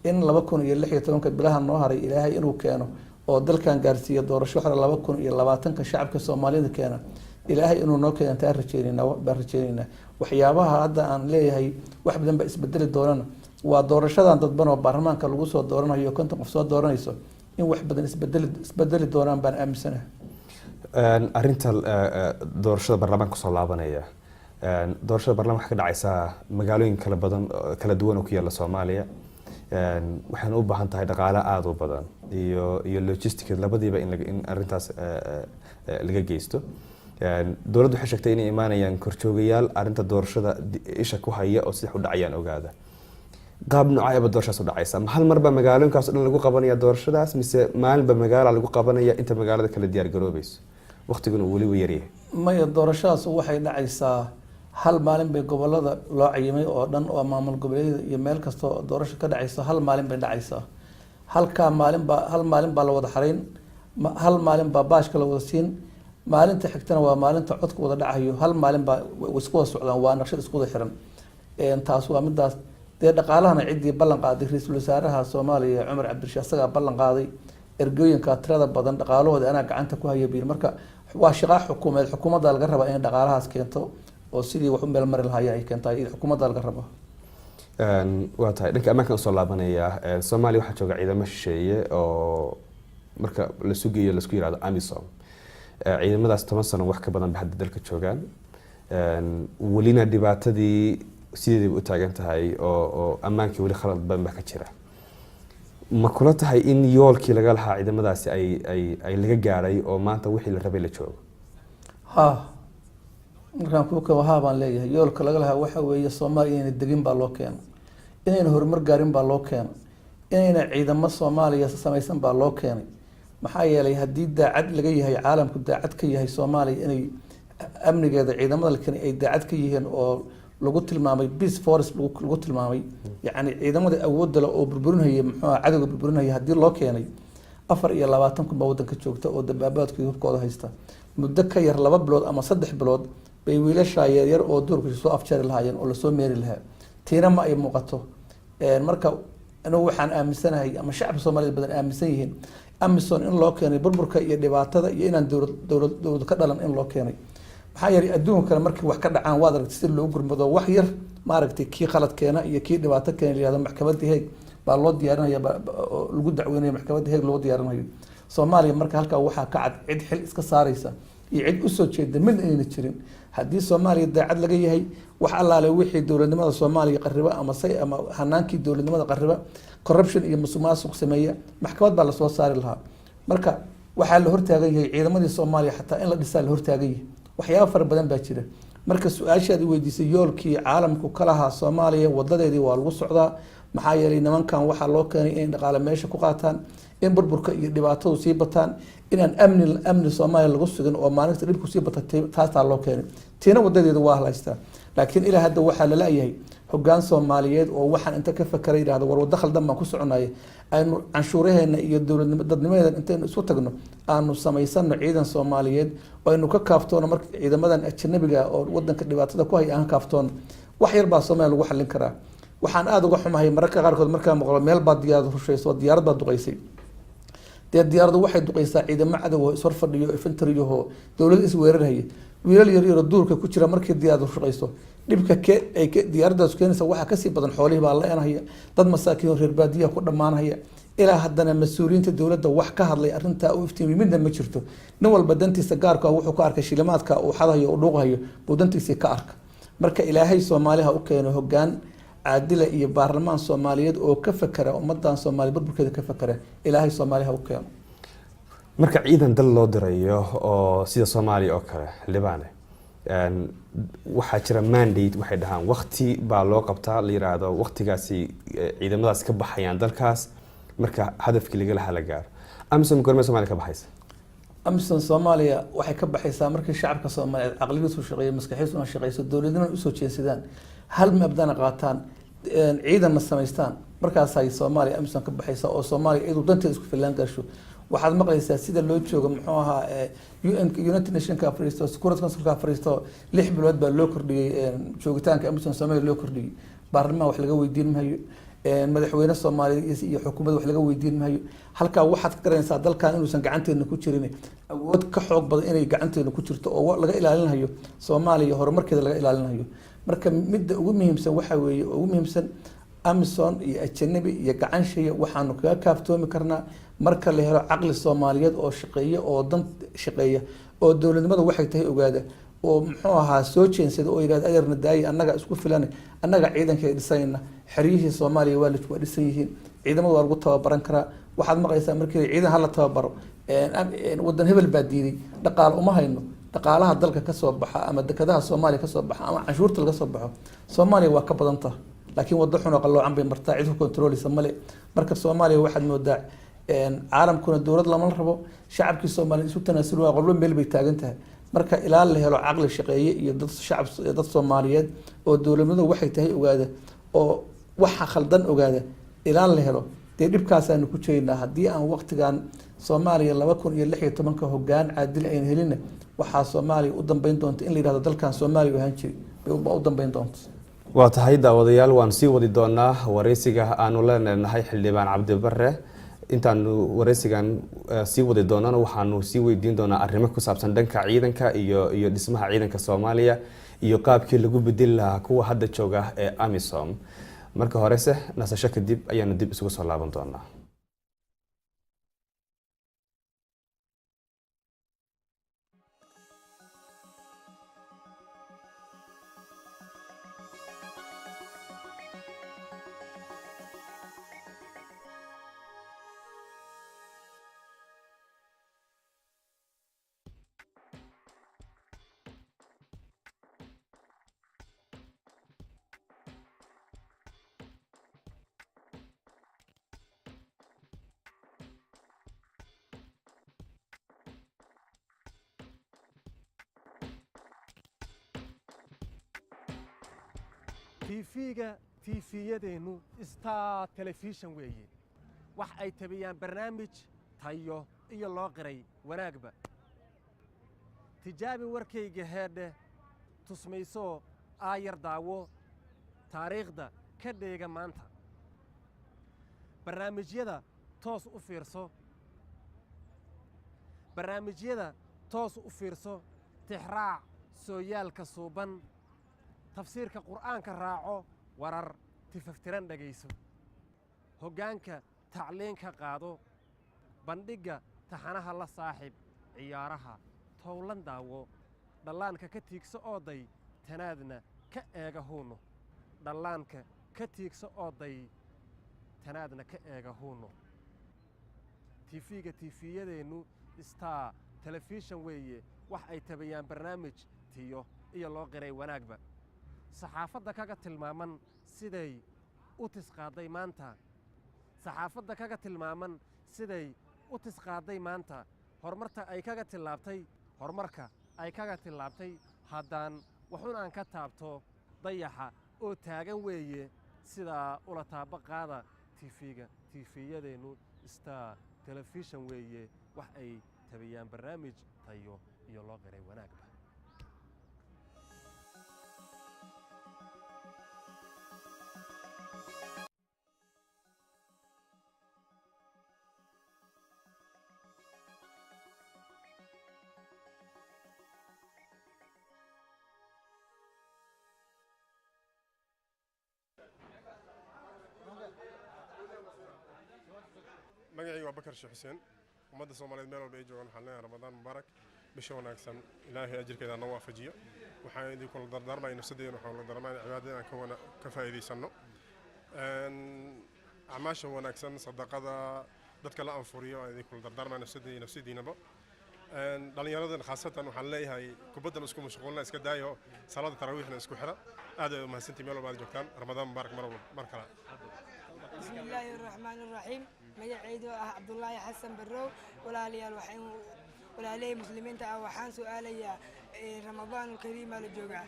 in 2016 bilaha noo haray ilaahay inuu keeno oo dalkan gaarsiiyo doorasho hore 2020 shacabka Soomaaliyeed keena ilaahay inuu noo keeno taa rajeynayna waxyaabaha hadda aan leeyahay wax badan ba isbedeli doonana waa doorashadan dadban oo baarlamaanka lagu soo dooranayo konton qof soo dooranayso in wax badan isbedeli doonaan baan aaminsanahay. arinta doorashada baarlamaanka soo laabanaya doorashada baarlamaanka ka dhacaysa magaalooyin kala badan kala duwan oo ku yaala Soomaaliya waxaan u baahan tahay dhaqaale aad u badan iyo logistics labadiiba in arintaas laga geysto dawladdu waxay sheegtay inay imaanayaan korjoogayaal arinta doorashada isha ku haya oo sida u dhacayaan ogaada qaab noocaaba doorashadaas u dhacaysa hal marba magaalooyinkaas dhan lagu qabanaya doorashadaas mise maalinba magaalo lagu qabanaya inta magaalada kala diyaar garoobayso waqtiguna wali way yaryahay maya doorashadaas waxay dhacaysaa hal maalin bay gobolada loo cayimay oo dhan oo maamul goboleedyada iyo meel kasta oo doorasho ka dhacayso hal maalin bay dhacaysaa hal maalin baa la wada xareyn hal maalin baa baashka la wada siin maalinta xigtana waa maalinta codka wada dhacayo hal maalin baa isku wada socdaan waa naqshad isku wada xiran taas waa midaas dee dhaqaalahana ciddii ballan qaaday ra-iisul wasaaraha Soomaaliya Cumar Cabdirashiid asagaa ballan qaaday ergooyinka tirada badan dhaqaalahooda anaa gacanta ku haya biir marka waa shaqo xukuumadda laga rabaa in dhaqaalahaas keento oo sidii wax u meel mari lahaayeen ay keentay xukuumadda laga rabo waa tahay dhanka ammaanka soo laabanaya Soomaaliya waxa jooga ciidamo shisheeye oo marka la sugayo la isku yiraahdo AMISOM ciidamadaas 10 sano wax ka badan hadda dalka joogaan walina dhibaatadii sideedaba u taagan tahay oo ammaankii wali khalad badan ka jira ma kula tahay in yoolkii laga lahaa ciidamadaasi ay laga gaaray oo maanta wixii la rabay la joogo markaan ku ka baan leeyahay yoolka laga lahaa waxa weeye Soomaaliya inay degin baa loo keenay inayna horumar gaarin baa loo keenay inayna ciidamo Soomaaliya samaysan baa loo keenay maxaa yeelay haddii daacad laga yahay caalamku daacad ka yahay Soomaaliya inay amnigeeda ciidamada kale ay daacad ka yihiin oo lagu tilmaamay peace force lagu tilmaamay yani ciidamada awoodda leh oo burburinaya muxuu cadawga burburinaya haddii loo keenay 24 kun wadanka joogta oo dabaabaadku hubkooda haysta muddo ka yar 2 bilood ama 3 bilood bay wiilasha yar oo duurka soo afjari lahaayeen oo la soo meeri lahaa tiina ma ay muuqato marka anigu waxaan aaminsanahay ama shacabka Soomaaliyeed badan aaminsan yihiin AMISOM in loo keenay burburka iyo dhibaatada iyo inaan dawlad ka dhalan in loo keenay maxaa yeelay adduunka kale markii wax ka dhacaan waad aragtay si loo gurmado wax yar ma aragtay kii khalad keena iyo kii dhibaato keena iyada maxkamadda Hague baa loo diyaarinaya lagu dacweynayo maxkamadda Hague loo diyaarinayo Soomaaliya marka halka waxa ka cad cid xil iska saaraysa iyo cid u soo jeeda mid ayna jirin haddii Soomaaliya daacad laga yahay wax allaale wixii dawladnimada Soomaaliya qariba ama hanaankii dawladnimada qariba corruption iyo musuqmaasuq sameeya maxkamad baa la soo saari lahaa marka waxa la hortaagan yahay ciidamadii Soomaaliya xataa in la dhisaa la hortaagan yahay waxyaabo fara badan baa jira marka su'aashaad weydiisay yoolkii caalamku ka lahaa Soomaaliya wadadeedii waa lagu socdaa maxaa yeelay nimankan waxa loo keenay in dhaqaale meesha ku qaataan in burburka iyo dhibaatadu sii bataan inaan amni Soomaaliya lagu sugin oo maalinta dhibku sii batay taas loo keenay tiina wadadeeda waa haystaa laakiin ilaa hadda waxa la leeyahay hoggaan Soomaaliyeed oo waxaan inta ka fakiray yiraahdo war wada khaldan baan ku soconay aynu canshuuraheena iyo dawladnimadeena intaynu isu tagno aanu samaysano ciidan Soomaaliyeed oo aynu ka kaaftoono marka ciidamadan ajnabiga oo wadanka dhibaatada ku hay aan kaaftoon wax yar baa Soomaaliya lagu xallin karaa waxaan aad uga xumahay marka qaarkood marka maqlo meel baad diyaarad rushayso diyaarad baad duqaysay diyaaradu waxay duqaysaa ciidamo cadow oo is hor fadhiyo infantry oo dawlad is weeraraya wiilal yar duurka ku jira markii diyaaradu shaqayso dhibka ay diyaaradaas keenaysa waxa ka sii badan xoolihii baa la eenaya dad masaakiin reer baadiya ku dhamaanaya ilaa haddana mas'uuliyiinta dawladda wax ka hadlay arinta oo iftiimay midna ma jirto nin walba dantiisa gaarka wuxuu ka arkay shilimaadka uu xadayo oo dhuuqayo buu dantiisa ka arka marka ilaahay Soomaaliya u keeno hoggaan caadil iyo baarlamaan Soomaaliyeed oo ka fakara ummadan Soomaaliyeed burburkeeda ka fakara ilaahay Soomaaliya u keeno marka ciidan dal loo dirayo oo sida Soomaaliya oo kale Libaane waxa jira mandate waxay dhahaan waqti baa loo qabtaa la yiraahdo waqtigaasi ciidamadaas ka baxayaan dalkaas marka hadafkii laga lahaa la gaar AMISOM gormay Soomaaliya ka baxaysa AMISOM Soomaaliya waxay ka baxaysaa markii shacabka Soomaaliyeed aqligiisu shaqeeyo maskaxiisu shaqeeyso dawladnimada u soo jeesadaan hal mabdana qaataan ciidan samaystaan markaas ay Soomaaliya AMISOM ka baxaysa oo Soomaaliya iyadu danteeda isku filan gasho waxaad maqlaysaa sida loo joogo muxuu ahaa United Nations ka Afristo Security Council ka Afristo 6 bilood baa loo kordhiyay joogitaanka AMISOM Soomaaliya loo kordhiyay baarlamaanka wax laga weydiin maayo madaxweyne Soomaaliya iyo xukuumadda wax laga weydiin maayo halka waxaad ka garanaysaa dalkan inuusan gacanteena ku jirin awood ka xoog badan inay gacanteena ku jirto oo laga ilaalinayo Soomaaliya horumarkeeda laga ilaalinayo marka midda ugu muhiimsan waxa weeye ugu muhiimsan AMISOM iyo ajnabi iyo gacan shaqeeya waxaanu kaga kaaftoomi karnaa marka la helo aqli Soomaaliyeed oo shaqeeya oo dan shaqeeya oo dowladnimadu waxay tahay ogaada oo muxuu ahaa soo jeensada oo yidhahda adeerna daayi annaga isku filan annaga ciidanka dhisayna xeryihii Soomaaliya waa dhisan yihiin ciidamada waa lagu tababaran karaa waxaad maqlaysaa markii ciidan hala tababaro wadan hebel baa diiday dhaqaale uma hayno dhaqaalaha dalka ka soo baxa ama dekedaha Soomaaliya ka soo baxa ama canshuurta laga soo baxo Soomaaliya waa ka badan tahay laakiin wado xun oo qaloocan bay martaa cid ku controlisa male marka Soomaaliya waxaad moodaa caalamkuna dowlad lama rabo shacabkii Soomaaliya isu tanaasulo waa qolba meel bay taagan tahay marka ilaa la helo caqli shaqeeye iyo dad Soomaaliyeed oo dowladnimadu waxay tahay ogaada oo waxa khaldan ogaada ilaa la helo dee dhibkaas aanu ku jeednaa haddii aan waqtigan Soomaaliya 2016 hoggaan caadil ayna helin waxaa Soomaaliya u dambeyn doonta in la yiraahdo dalkan Soomaaliya ahaan jiray bay u dambeyn doonta waa tahay daawadayaal waan sii wadi doonaa wareysiga aanu leenahay xildhibaan Cabdi Barre intaanu wareysigan sii wadi doonana waxaanu sii weydiin doonaa arrimo ku saabsan dhanka ciidanka iyo dhismaha ciidanka Soomaaliya iyo qaabkii lagu bedeli lahaa kuwa hadda jooga ee AMISOM marka horese nasasho kadib ayaanu dib isugu soo laaban doonaa تيفيجا تيفيادينو استا تلفزيون ويه wax ay tabiyaan barnaamij tayo iyo loo qiray wanaagba tijaabi warkayga heedhe tusmayso aayar daawo taariikhda ka dheega maanta barnaamijyada toos u fiirso tixraac sooyaalka suuban tafsiirka qur'aanka raaco warar tifaftiran dhagayso hoggaanka tacliinka qaado bandhigga taxanaha la saaxiib ciyaaraha towlan daawo dhallaanka ka tiigso ooday tanaadna ka eega huuno dhallaanka ka tiigso ooday tanaadna ka eega huuno tiifiga tiifiyadeennu istaa telefishan weeye wax ay tabayaan barnaamij tiyo iyo loo qiray wanaagba saxaafadda kaga tilmaaman siday u tisqaaday maanta horumarka ay kaga tillaabtay haddaan waxun aan ka taabto dayaxa oo taagan weeye sidaa ula taabaqaada tiifiyadeennu istaa telefishan weeye wax ay tabayaan barnaamij tayo iyo loo qiray wanaagba magacaygu waa Bakar Sheekh Xuseen ummadda Soomaaliyeed meel walba ay joogaan waxaan leeyahay Ramadaan mubaarak bisha wanaagsan ilaahay ajirkeeda noo waafajiyo waxaan idin kula dardaarmaynaa nafsadeena waxaan la dardaarmaynaa cibaadada aan ka faa'iideysano acmaasha wanaagsan sadaqada dadka la anfuriyo aan idin kula dardaarmaynaa nafsadiinaba dhalinyaradan khaasatan waxaan leeyahay kubaddan isku mashquulna iska daayo salaada tarawiixna isku xira aad ay mahadsantii meel walba aad joogtaan Ramadaan mubaarak mar kale بسم الله الرحمن الرحيم مجاعيد عبد الله حسن برو ولا لي مسلمين وحان سؤاليا رمضان الكريم الجوجا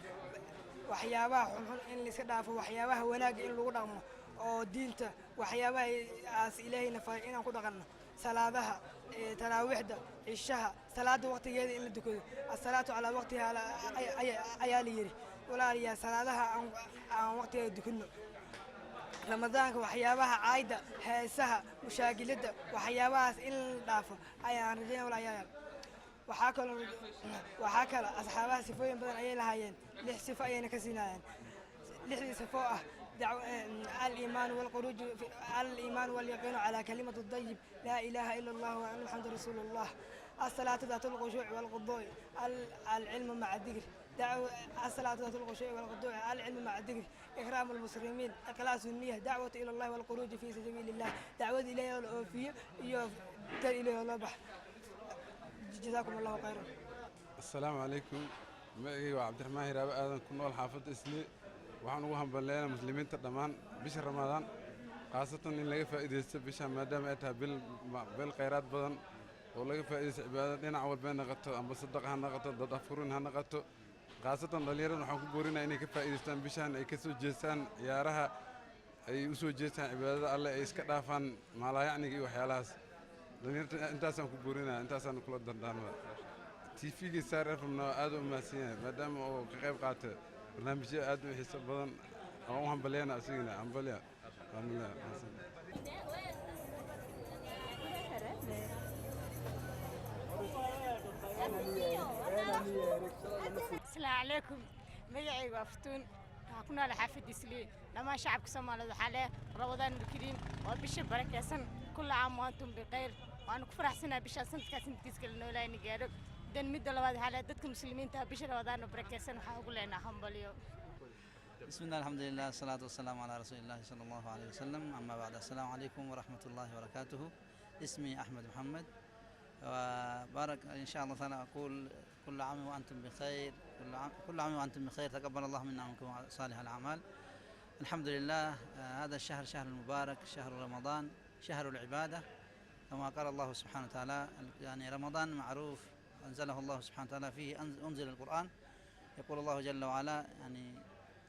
وحيابها إن اللي سدافه وحيابها وناج إن لو قدامه أو دينته وحيابها أس إلهي نفعنا قدامنا صلاتها تراويح ده الشهر صلاة وقت يدي إن الدكتور الصلاة على وقتها على أيالي ولا لي صلاتها عن وقت الدكتور رمضان وحيابها عايدة هيسها مشاكلته وحيابها إن دافع أيان رجال ولا عيال وحاكل أصحابها سفوين بدن أيان هايين لح سفاين كسيناين لح سفوه الإيمان والخروج الإيمان واليقين على كلمة الطيب لا إله إلا الله وأن محمد رسول الله. الصلاة ذات الخشوع والخضوع العلم مع الذكر الصلاة ذات الخشوع والخضوع العلم مع الذكر إكرام المسلمين إخلاص النية دعوة إلى الله والخروج في سبيل الله دعوة إليه والأوفية إليه والأبح. جزاكم الله خيرا. السلام عليكم. magacayga waa cabdiraxmaan hiraabe aadan ku nool xaafadda isli waxaan ugu hambalyeynaa muslimiinta dhammaan bisha ramadaan khaasatan in laga faa'iidaysto bisha maadaama ay tahay bil khayraad badan oo laga faa'iidaysto cibaadada dhinac walba ha noqoto amba sadaqa ha noqoto dad afurin ha noqoto khaasatan dhallinyarada waxaan ku boorinayaa inay ka faa'iidaystaan bishaan ay ka soo jeestaan ciyaaraha ay u soo jeestaan cibaadada alle ay iska dhaafaan maalaayacniga iyo waxyaalahaas dhallinyarta intaasaan ku boorinayaa intaasaan kula dardaarmada تيفيجي صار رفنا هذا وماسينا مادام أو كيف قاتل برنامج هذا وحس بدن أو هم بلينا أسينا هم بليا هم السلام عليكم. مجاعي وفتون كنا على حافظ إسلي لما شعب كسمال حاله رمضان الكريم وبش بركة سن كل عام وأنتم بخير وأنا كفر حسنا بش سنة كاسن تسكل نولا نجارك دن مد الله حاله دتكم مسلمين تبش رمضان وبركة سن حاول لنا هم بليو. بسم الله الحمد لله الصلاة والسلام على رسول الله صلى الله عليه وسلم. أما بعد السلام عليكم ورحمة الله وبركاته. اسمي أحمد محمد وبارك إن شاء الله تعالى أقول كل عام وأنتم بخير كل عام وأنتم بخير تقبل الله منا ومنكم صالح الأعمال. الحمد لله هذا الشهر شهر المبارك شهر رمضان شهر العبادة كما قال الله سبحانه وتعالى يعني رمضان معروف أنزله الله سبحانه وتعالى فيه أنزل القرآن يقول الله جل وعلا يعني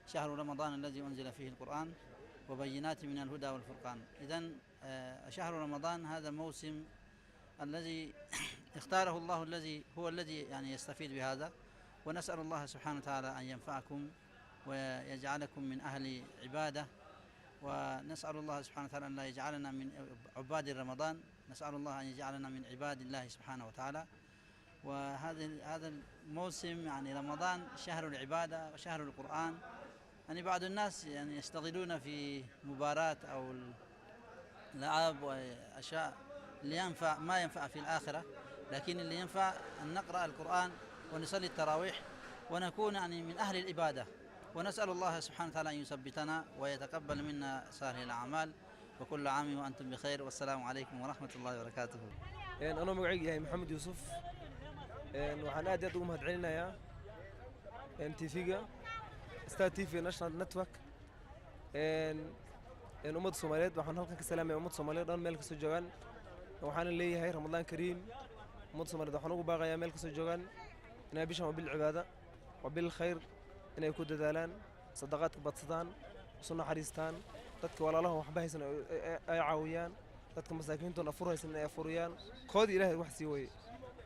شهر رمضان الذي أنزل فيه القرآن وبينات من الهدى والفرقان. إذن شهر رمضان هذا موسم الذي اختاره الله الذي يعني يستفيد بهذا ونسأل الله سبحانه وتعالى أن ينفعكم ويجعلكم من أهل عبادة ونسأل الله سبحانه وتعالى أن لا يجعلنا من عباد رمضان نسأل الله أن يجعلنا من عباد الله سبحانه وتعالى. وهذا الموسم يعني رمضان شهر العبادة وشهر القرآن. يعني بعض الناس يعني يشتغلون في مباراة أو الألعاب وأشياء اللي ما ينفع في الآخرة لكن اللي ينفع أن نقرأ القرآن ونصلي التراويح ونكون يعني من أهل العبادة ونسأل الله سبحانه وتعالى أن يثبتنا ويتقبل منا صالح الأعمال وكل عام وأنتم بخير والسلام عليكم ورحمة الله وبركاته. أنا مقعي محمد يوسف waxaan aad ugu mahadcelinayaa TV-ga Star TV National Network ummadda Soomaaliyeed waxaan halkan ka salaamayaa ummadda Soomaaliyeed dhan meel kasta joogaan waxaan leeyahay Ramadaan Kariim ummadda Soomaaliyeed waxaan ugu baaqayaa meel kasta joogaan inay bishan bil cibaada wa bil khayr inay ku dadaalaan sadaqaadka badsadaan soo naxariistaan dadka walaalaha waxba haysan ay caawiyaan dadka masaakiinta afur haysan ay afuriyaan kood Ilaahay wax sii way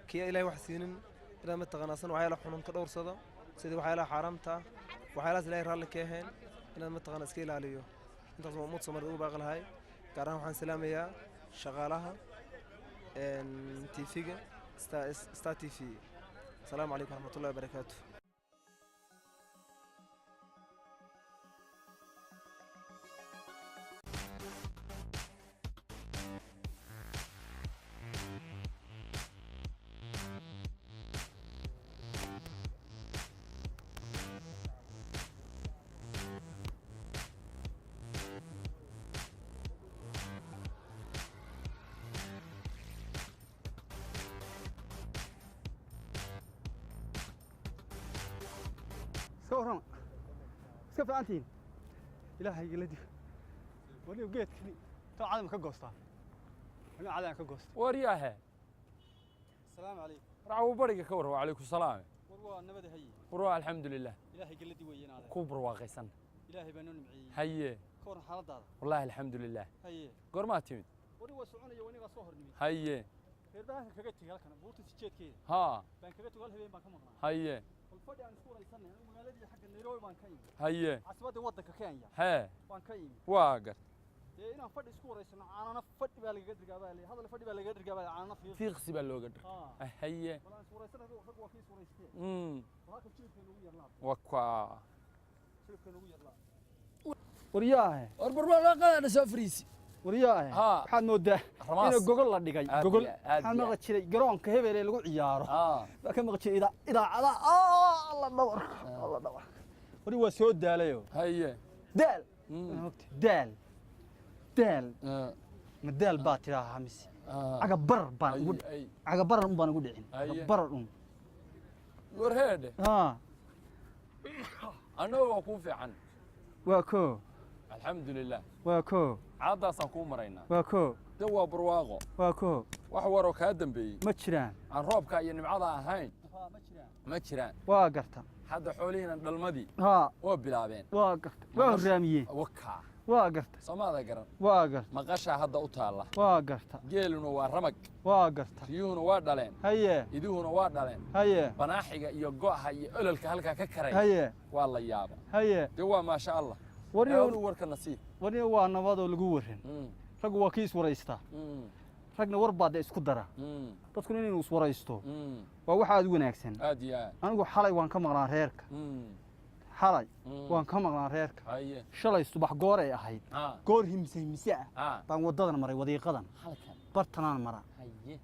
كي إلهي وحسينين إذا ما تغناصن وحيلا حنون كدور صدا سيدي وحيلا حرامتا وحيلا إلهي رالي كيهن إذا ما تغناص كيلا عليه أنت موت سمر دو باغل هاي كارها وحن سلامية شغالها تيفيجا ستا تيفي. السلام عليكم ورحمة الله وبركاته. سورنا سكف أنتين إلهي جلدي ولي وجيت كني تو عالم كجوستا أنا عالم كجوست ورياها السلام عليكم رعو بريك كور وعليكم السلام وروا النبض هي وروا الحمد لله إلهي جلدي وين هذا كوبر واقيسن إلهي بنون معي هي كور حالة هذا والله الحمد لله هي قرما تيمد وروا سعوني يوني قصهر نمي هي هيربان كجتي هالكنا بورت تشيت كي ها بان كجتي قال هبين بان كم هي والفدي عن سكور السنة مقالدي حق النيروبي بان كاين هي عصبات ودك كينيا ها بان كاين واقر إنا فدي سكور السنة أنا فدي بالي قدر قبالي هذا اللي فدي بالي قدر قبالي أنا في غسبة لو قدر هي والله سكور السنة فوق في سكور السنة وهاك تشوف كانوا يلا وكوا شوف كانوا يلا waryaahe war barwaaqada soo fariisi waryaahe ها. waxaad moodaa Ramaas. inuu gogol la dhigay Aad gogol iyo aad waxaan iyo maqli jiray garoonka hebel ee lagu ciyaaro ها baa ka maqli jiray idaacada alla dhawr wari waa soo daalayo هي daal daal daal اه ma daal baa tidaahaa mise caga barar baan ugu اي caga barar un baan ugu dhicin Aye. caga barar un war heede ها annagu waa kuu fiican waa koo alxamdulilah waa koo caadaasaan kuu maraynaa waa koo de waa barwaaqo waa koo wax waroo kaa dambeeyey ma jiraan aan roobka iyo nimcada ahayn ma jiraan waa garta hadda xoolihiina dhalmadii ها waa bilaabeen waa garta waa horaamiyeen wakaa waa garta soomaada garan waa garta maqashaa hadda u taalla waa garta geeluna waa ramag waa garta riyuhuna waa dhaleen haye iduhuna waa dhaleen haye banaaxiga iyo go'ha iyo ololka halkaa ka karay haye waa la yaaba haye dee waa maasha allah wariyo aadu warka nasiib wariyo waa nabadoo lagu waran raggu waa kii iswaraystaa ragna war baa dee isku dara dadkuna inuu iswaraysto waa wax aad u wanaagsan aad iyo aad anigu xalay waan ka maqnaa reerka xalay waan ka maqnaa reerka haye shalay subax goor ay ahayd ها goor himse ah ها baan wadadan maray wadiiqadan halkan bartanaan mara haye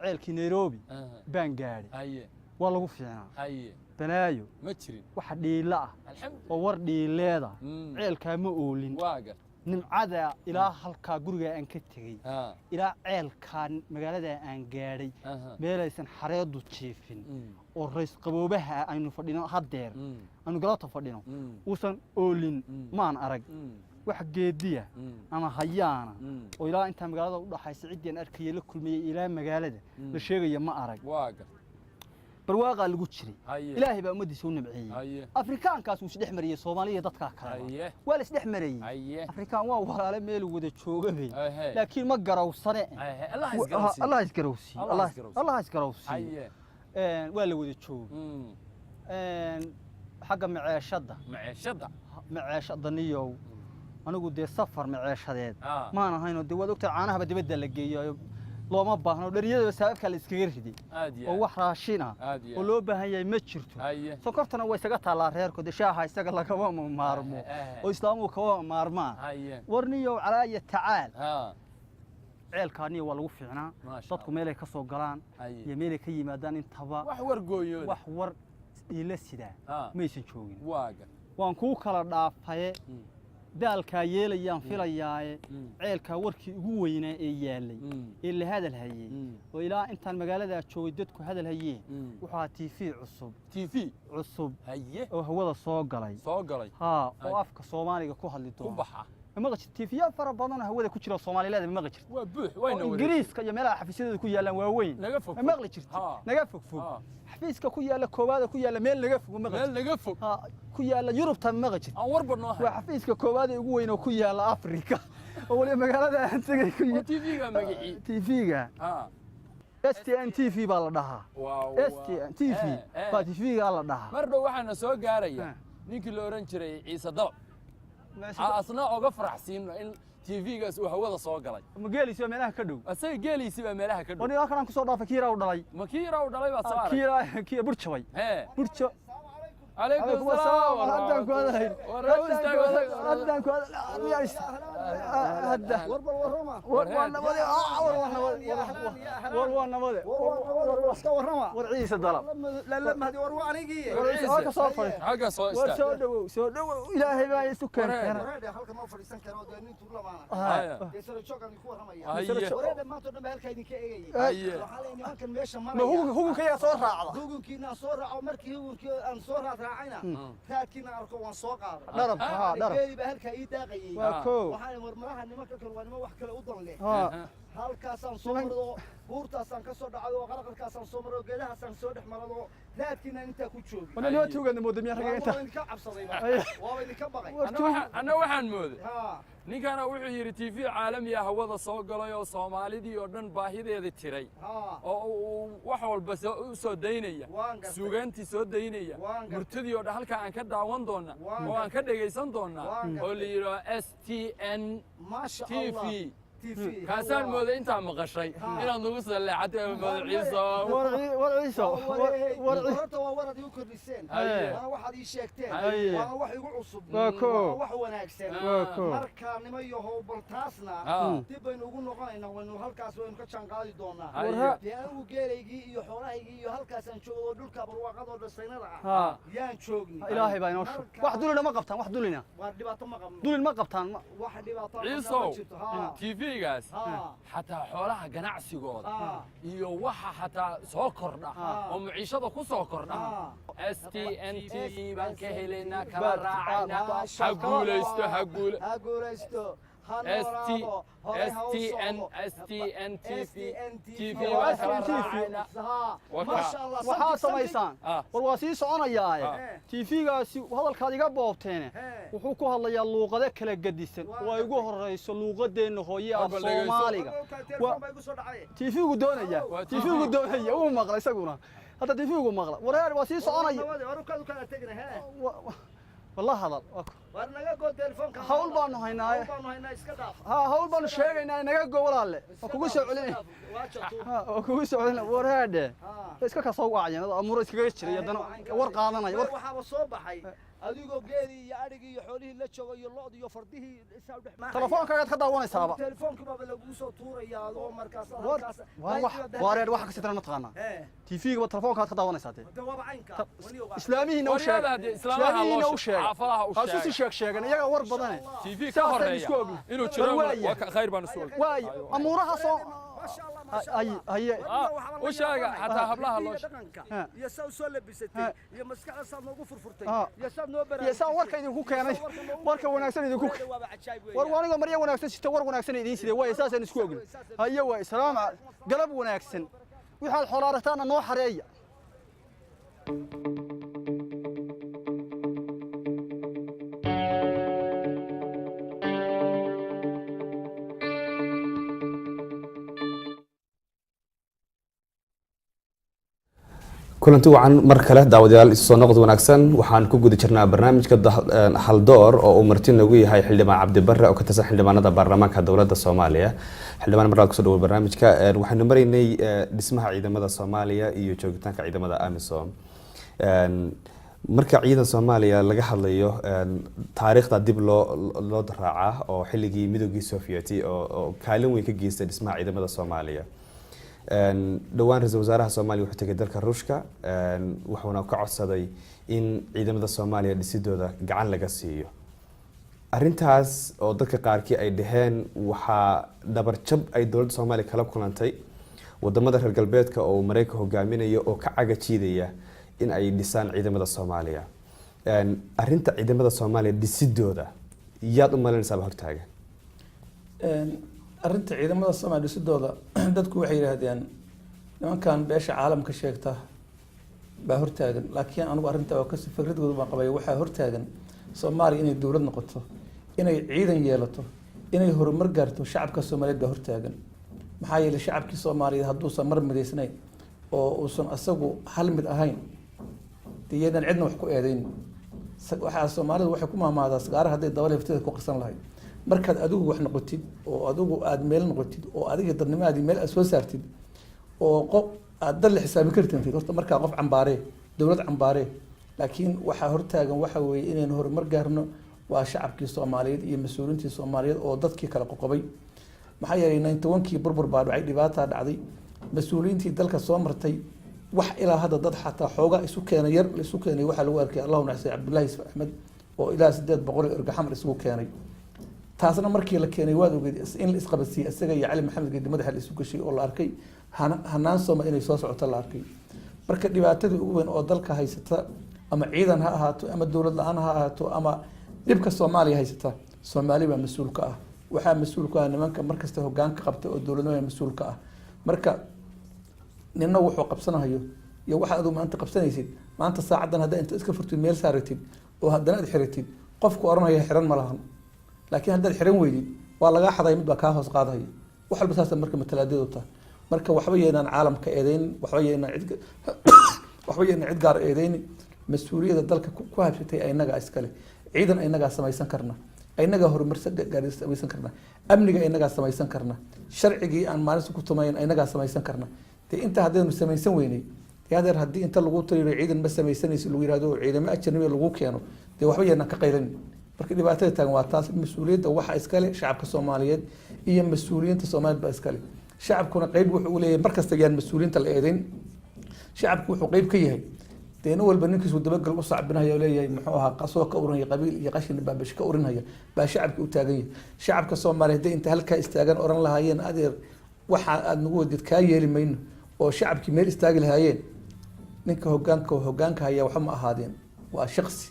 ceelkii nairobi aha baan gaadhay haye waa lagu fiicnaa haye balaayo ma jirin waxa dhiila ah alxamdu oo war dhiileeda Mm. ceelkaa ma oolin waa gar nimcada ilaa halkaa gurigaa aan ka tegey ها ilaa ceelkaa magaaladaa aan gaadhay aha meelaysan xareedu jiifin Mm. oo rays qaboobaha ah aynu fadhino haddeer Mm. aynu galabta fadhino Mm. uusan oolin Mm. maan arag Mm. wax geediya Mm. ama hayaana Mm. oo ilaa intaa magaalada u dhaxaysa ciddii aan arkayay la kulmayey ilaa magaalada la sheegaya ma arag waa gar barwaaqaa lagu jiray haye ilaahay baa ummaddiisa u nabceeyey haye afrikaankaas wuu isdhex mariyey soomaaliya dadkaa kale haye waa la isdhex marayey haye afrikaan waa walaale meel wada joogabay Ahe. laakiin ma garawsane haye allah isgaransi allah isgarawsi Allah isgarawsi. allah isgarawsi haye waa la wada joogay xagga maceeshadda maciishada maceeshadda niyow anigu dee safar maceeshadeed ها maan ahaynoo dee waad ogtahay caanahaba dibadda la geeyo looma baahno dhariyadaba saababkaa la iskaga riday aad iyo oo wax raashin ah aad iyo oo loo baahan yahay ma jirto haye sonkortana way isaga taallaa reerku dee shaaha isaga lagama maarmo oo islaamuhu kama maarmaan haye warniyow calaaya tacaal ها ceelkaaniyo waa lagu fiicnaa maasha dadku meelay ka soo galaan haye iyo meelay ka yimaadaan intaba wax war gooyooda wax war dhiila sidaa ها maysan joogin waa gar waan kuu kala dhaafaye Mm. daalkaa yeelayaan filayaaye Mm. ceelkaa warkii ugu weynaa ee yaallay Mm. ee la hadal hayey Mm. oo ilaa intaan magaaladaa joogay dadku hadal hayeen Mm. wuxuu ahaa tv cusub tv cusub haye oo hawada soo galay soo galay haa Ay. oo afka soomaaliga ku hadli ku doona baxa ma maqli jirta tv-ya fara badan oo hawada ku jira soomaalileeda ma maqli jirta waa buux oo wayna ingiriiska iyo meelaha xafiisyadeeda ku yaallaan waaweyn naga fog ma maqli jirta ها naga fog fog ها xafiiska ku yaalla koowaada ku yaalla meel naga fog ma maqli meel jirta naga fog haa ku yaalla yurubta ma maqli jirta aan war badnoo waa hay xafiiska koowaad ee ugu weyn oo ku yaalla afrika oo waliba magaalada aan tegay ku oo tv-ga magacii tv-ga ها stn tv baa la dhahaa waa stn tv baa tv-ga la dhahaa mar dhow waxaana soo gaaraya Eh. ninkii la oran jiray ciise dab asna oga faraxsiino in tv-gaas uu hawada soo galay ma geelayso meelaha ka dhow asaga geeliisi baa meelaha ka dhow wani halkan aan kusoo dhaafay kiira u dhalay ma kii yara u dhalay baad soo arag kiira burjabay hee burjo calaykum asalaam haddaan ku hadalay warraw istaag haddaan ku hadalay hadda war waa nabade war waa nabade iska warrama war ciise dalab la mahdi war waa anigii war ciise halka soo fadhi xagga soo war istaag soo dhawow ilaahay baa isu keenay wareede halka ma fadhiisan karo dee nin tuur lamaana haya isla joogan ku warramaya haye wareede maanta dhan halka idinka eegayay haye waxaa la nimankan meesha ma maraya hugunkayaa soo raacda hugunkiina soo raaco markii hugunkii aan soo raacayna raadkiina arko waan soo qaaday dharabka haa dharab geeli baa halkaa ii daaqayay waa koo waxaan warmaraha nimanka kale waa niman wax kale u dan leh haa halkaasaan soo marado buurtaasaan ka soo dhacdo qaraqarkaasaan soo marado geedahaasaan soo dhex marado raadkiina intaa ku joogi wana noo tuugana moodamiya ragga inta waa idinka cabsaday waa idinka baqay anna waxaan mooday haa ninkana wuxuu yidhi tv caalami ah hawada soo galay oo soomaalidii oo dhan baahideeda tiray haa oo uu wax walba u soo daynaya waan gartay suugaantii soo daynaya Waan gartay. murtadii oo dhan halkaa aan ka daawan doona Waan oo aan ka dhegaysan doonaa Waan oo la yidhaho s t n maasha t allah v kaasaan mooday intaa maqashay inaad nagu saleexatay moodo ciiso horta waa warad igu kordhiseen waana waxaad ii sheegteen waana wax igu cusub waa wax wanaagsan marka nima yahow bal taasna dib baynu ugu noqonaynaa waynu halkaas waynu ka jaanqaadi doonaa dee anigu geelaygii iyo xoolahaygii iyo halkaasaan joogo dhulka barwaaqadoo dhasaynada ah yaan joogni ilaahay baa inoo shub wax dulina ma qabtaan wax dulina waa dhibaato ma qabno dulin ma qabtaan wax dhibaato ciiso TV-gaas xataa xoolaha ganacsigooda iyo waxa xataa soo kordha oo maciishada ku soo kordha STN TV baan ka helaynaa kala raacayna ha guulaysto STN TV baan kala raacayna waxaa samaysaan war waa sii soconayaaye TV-gaasi hadalkaad iga boobteene wuxuu ku hadlayaa luuqado kala gedisan oo ay ugu horeyso luuqadeenna hooye af Soomaaliga TV-gu doonaya uu maqlay isaguna hadda TV-gu maqla wareer waa sii soconaya والله هذا hawl baanu haynaa hawl baanu sheegaynaa naga go walaale kugu soo celin kugu soo celin wareede iska ka soo wacayeen amuro iskaga jiray hadana war qaadanaya waxa soo baxay adigoo geeli iyo arigi iyo xoolihii la joogo iyo lo'd iyo fardihii isaa dhaxmaa telefoonkaga ka daawanaysaaba telefoonka baba lagu soo tuurayaa oo markaas wareer waxa ka sidana taqaana TV-ga ba telefoonka ka daawanaysaa islaamihiina u sheeg xaafadaha u sheeg asusi sheegan iyaga war badan TV ka horeeya inuu jiro waa khayr baan soo waay amuuraha soo ay u sheega hataa hablaha loo iyo soo labisatay iyo maskaxda saad noogu furfurtay iyo saad noo baraa iyo saad warka idinku keenay warka wanaagsan idinku war waniga mariya wanaagsan sita war wanaagsan idin sidee way aasaasan isku ogin haye way salaam galab wanaagsan waxaad xolaarataana noo xareeya kulanti wacan mar kale daawadayaal soo noqod wanaagsan waxaan ku guda jirnaa barnaamijka haldoor oo uu marti nagu yahay xildhibaan Cabdi Barre oo ka tirsan xildhibaanada baarlamaanka dawladda Soomaaliya xildhibaan markaa ku soo dhaw barnaamijka waxaanu maraynay dhismaha ciidamada Soomaaliya iyo joogitaanka ciidamada AMISOM marka ciidan Soomaaliya laga hadlayo taariikhda dib loo raacaa oo xilligii midowgii Sovieti oo kaalin weyn ka geystay dhismaha ciidamada Soomaaliya dhawaan ra'iisul wasaaraha Soomaaliya wuxuu tagay dalka Ruushka wuxuuna ka codsaday in ciidamada Soomaaliya dhisidooda gacan laga siiyo arintaas oo dadka qaarkii ay dhaheen waxa dabar jab ay dawladda Soomaaliya kala kulantay wadamada reer galbeedka oo Mareykanka hogaaminayo oo ka caga jiidaya in ay dhisaan ciidamada Soomaaliya arinta ciidamada Soomaaliya dhisidooda yaad u malaynaysaa hortaagan arinta ciidamada Soomaaliya dhisidooda dadku waxay yiraahdeen nimankan beesha caalamka sheegta baa hortaagan laakiin anigu arinta oo ka fikradooda ma qabay waxa hortaagan Soomaaliya inay dawlad noqoto inay ciidan yeelato inay horumar gaarto shacabka Soomaaliyeed baa hortaagan maxaa yeelay shacabkii Soomaaliyeed hadduu san mar mideysnay oo uusan asagu hal mid ahayn diyadan cidna wax ku eedeyn waxa Soomaalidu waxay ku maamaadaa sagaar haday dawlad hafteeda ku qarsan lahayd markaad adigu wax noqotid oo adigu aad meel noqotid oo adiga dadnimaadii meel soo saartid oo qof aad dal xisaabi kartid horta marka qof cambaare dawlad cambaare laakiin waxa hortaagan waxa weeye inaan horumar gaarno waa shacabkii Soomaaliyeed iyo mas'uuliyiintii Soomaaliyeed oo dadkii kala qoqobay maxaa yeelay 91kii burbur baa dhacay dhibaato dhacday mas'uuliyiintii dalka soo martay wax ilaa hadda dad xataa xooga isu keenay yar isu keenay waxa lagu arkay Allahu naxariis Cabdullaahi Axmed oo ilaa 800 irgaxam isugu keenay taasna markii la keenay waad ogeed in la isqabadsiiyay isaga iyo Cali Maxamed Geedi madaxa la isu gashay oo la arkay hanaan Soomaaliya inay soo socoto la arkay marka dhibaatadii ugu weyn oo dalka haysata ama ciidan ha ahaato ama dawlad la'aan ha ahaato ama dhibka Soomaaliya haysata Soomaaliya waa mas'uul ka ah waxa mas'uul ka ah nimanka markasta hoggaanka qabta oo dawladnimada mas'uul ka ah marka ninna wuxuu qabsanayo iyo waxa aad maanta qabsanaysid maanta saacadan hadda inta iska furtid meel saaratid oo haddana aad xiratid qofku oranaya xiran ma lahan laakiin haddaad xiran weydid waa laga xaday mid baa ka hoos qaadaya wax walba saas marka mataladeedu tahay marka waxba yeelan caalamka eedeyn waxba yeelan cid gaar eedeyn mas'uuliyadda dalka ku habsatay aynaga iskale ciidan aynaga samaysan karna inagaa horumar samaysan karna, amniga inagaa samaysan karna, sharcigii aan maalinta ku tumayn inagaa samaysan karna. dee inta haddaynu samaysan weynay dee hadeer haddii inta lagu taliyo ciidan ma samaysanayso lagu yihahdo ciidamo ajnabi lagu keeno dee waxba yeena ka qaylan. marka dhibaatada taagan waa taas, mas-uuliyadda waxa iskale shacabka Soomaaliyeed iyo mas-uuliyiinta Soomaaliyeed baa iskale. shacabkuna qayb wuxuu u leeyahay markasta yaan mas-uuliyiinta la eedayn. shacabku wuxuu qayb ka yahay dee nin walba ninkiisu dabagal u sacbinaya leeyahay muxuu ahaa qasoo ka urinaya qabiil iyo qashin baabash ka urinaya baa shacabka u taagan yahay. shacabka Soomaaliyeed inta halkaa istaagan oran lahaayeen adeer waxa aad nagu wadid kaa yeeli mayno oo shacabkii meel istaagi lahaayeen, ninka hogaanka haya waxa ma ahaadeen, waa shaqsi.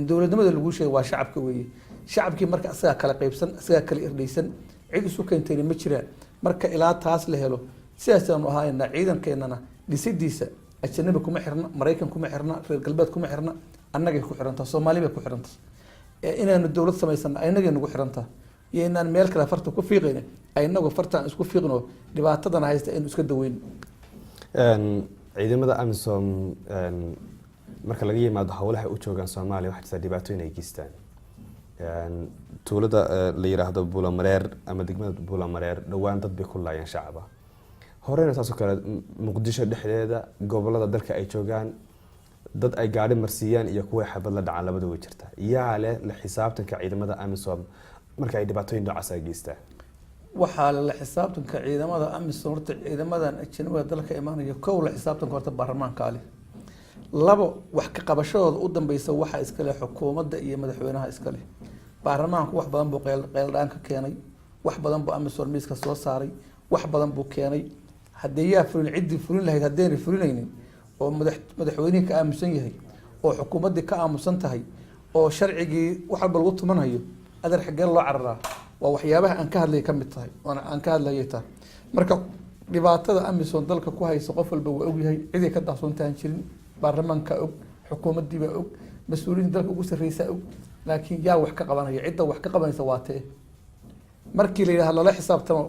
dowladnimada lagu sheegay waa shacabka weeye. shacabkii marka asaga kala qaybsan, asaga kala irdhaysan, cid isu keentayna ma jiraan. marka ilaa taas la helo sidaasaanu ahaayna ciidankeenana dhisidiisa ajnabi kuma xirna, Mareykan kuma xirna, reer galbeed kuma xirna, annagay ku xirantaa, Soomaali bay ku xirantaa. inaanu dowlad samaysana aynagay nagu xirantaa, iyo inaan meel kale farta ku fiiqayna aynagu fartaan isku fiiqno dhibaatadana haysta inuu iska daweyn. ciidamada AMISOM marka laga yimaado hawlaha u joogan Soomaaliya waxa jirta dhibaatooyin ay geystaan. tuulada la yiraahdo Buulamareer ama degmada Buulamareer dhawaan dad bay ku laayeen shacaba. horena taas oo kale Muqdisho dhexdeeda gobolada dalka ay joogaan dad ay gaari marsiiyaan iyo kuwa xabad la dhacaan labada way jirta. yaa leh la xisaabtanka ciidamada AMISOM marka ay dhibaatooyin noocaas ay geystaan. waxaa la xisaabtanka ciidamada AMISOM horta ciidamadan ajnabiga dalka imaanaya kow la xisaabtanka horta baarlamaanka ale. labo wax ka qabashadooda u dambaysa waxa iska leh xukuumadda iyo madaxweynaha iska leh. baarlamaanku wax badan buu qeyldaan ka keenay, wax badan buu AMISOM miiska soo saaray, wax badan buu keenay. haddii yaa fulin ciddii fulin lahayd haddayna fulinaynin oo madaxweynihii ka aamusan yahay oo xukuumaddii ka aamusan tahay oo sharcigii wax walba lagu tumanayo adeer xaggeen loo cararaa. waa waxyaabaha aan ka hadlay ka mid tahay oona aan ka hadlayay tahay. marka dhibaatada AMISOM dalka ku hayso qof walba waa ogyahay, ciday ka daaqsoontaan jirin, baarlamaanka og, xukuumaddii baa og, mas-uuliyiin dalka ugu sarreysaa og, laakiin yaa wax ka qabanaya, cidda wax ka qabanaysa waa tee. markii la yidhahdo lala xisaabtamo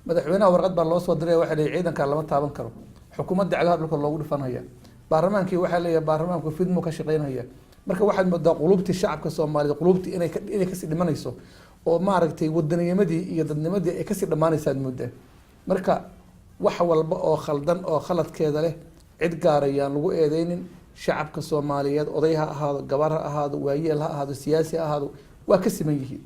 madaxweynaha warqad baa loo soo diray waxa leeyahay ciidanka lama taaban karo, xukuumadda cagaha dhulka loogu dhifanaya, baarlamaankii waxaa leeyahay baarlamaanku fidmo ka shaqeynaya. marka waxaad moodaa qulubtii shacabka Soomaaliyeed qulubtii inay kasii dhimanayso oo maaragtay wadanimadii iyo dadnimadii ay kasii dhamaanaysaad moodaa. marka wax walba oo khaldan oo khaladkeeda leh cid gaar ayaan lagu eedeynin. shacabka Soomaaliyeed oday ha ahaado, gabar ha ahaado, waayeel ha ahaado, siyaasi ha ahaado, waa ka siman yihiin.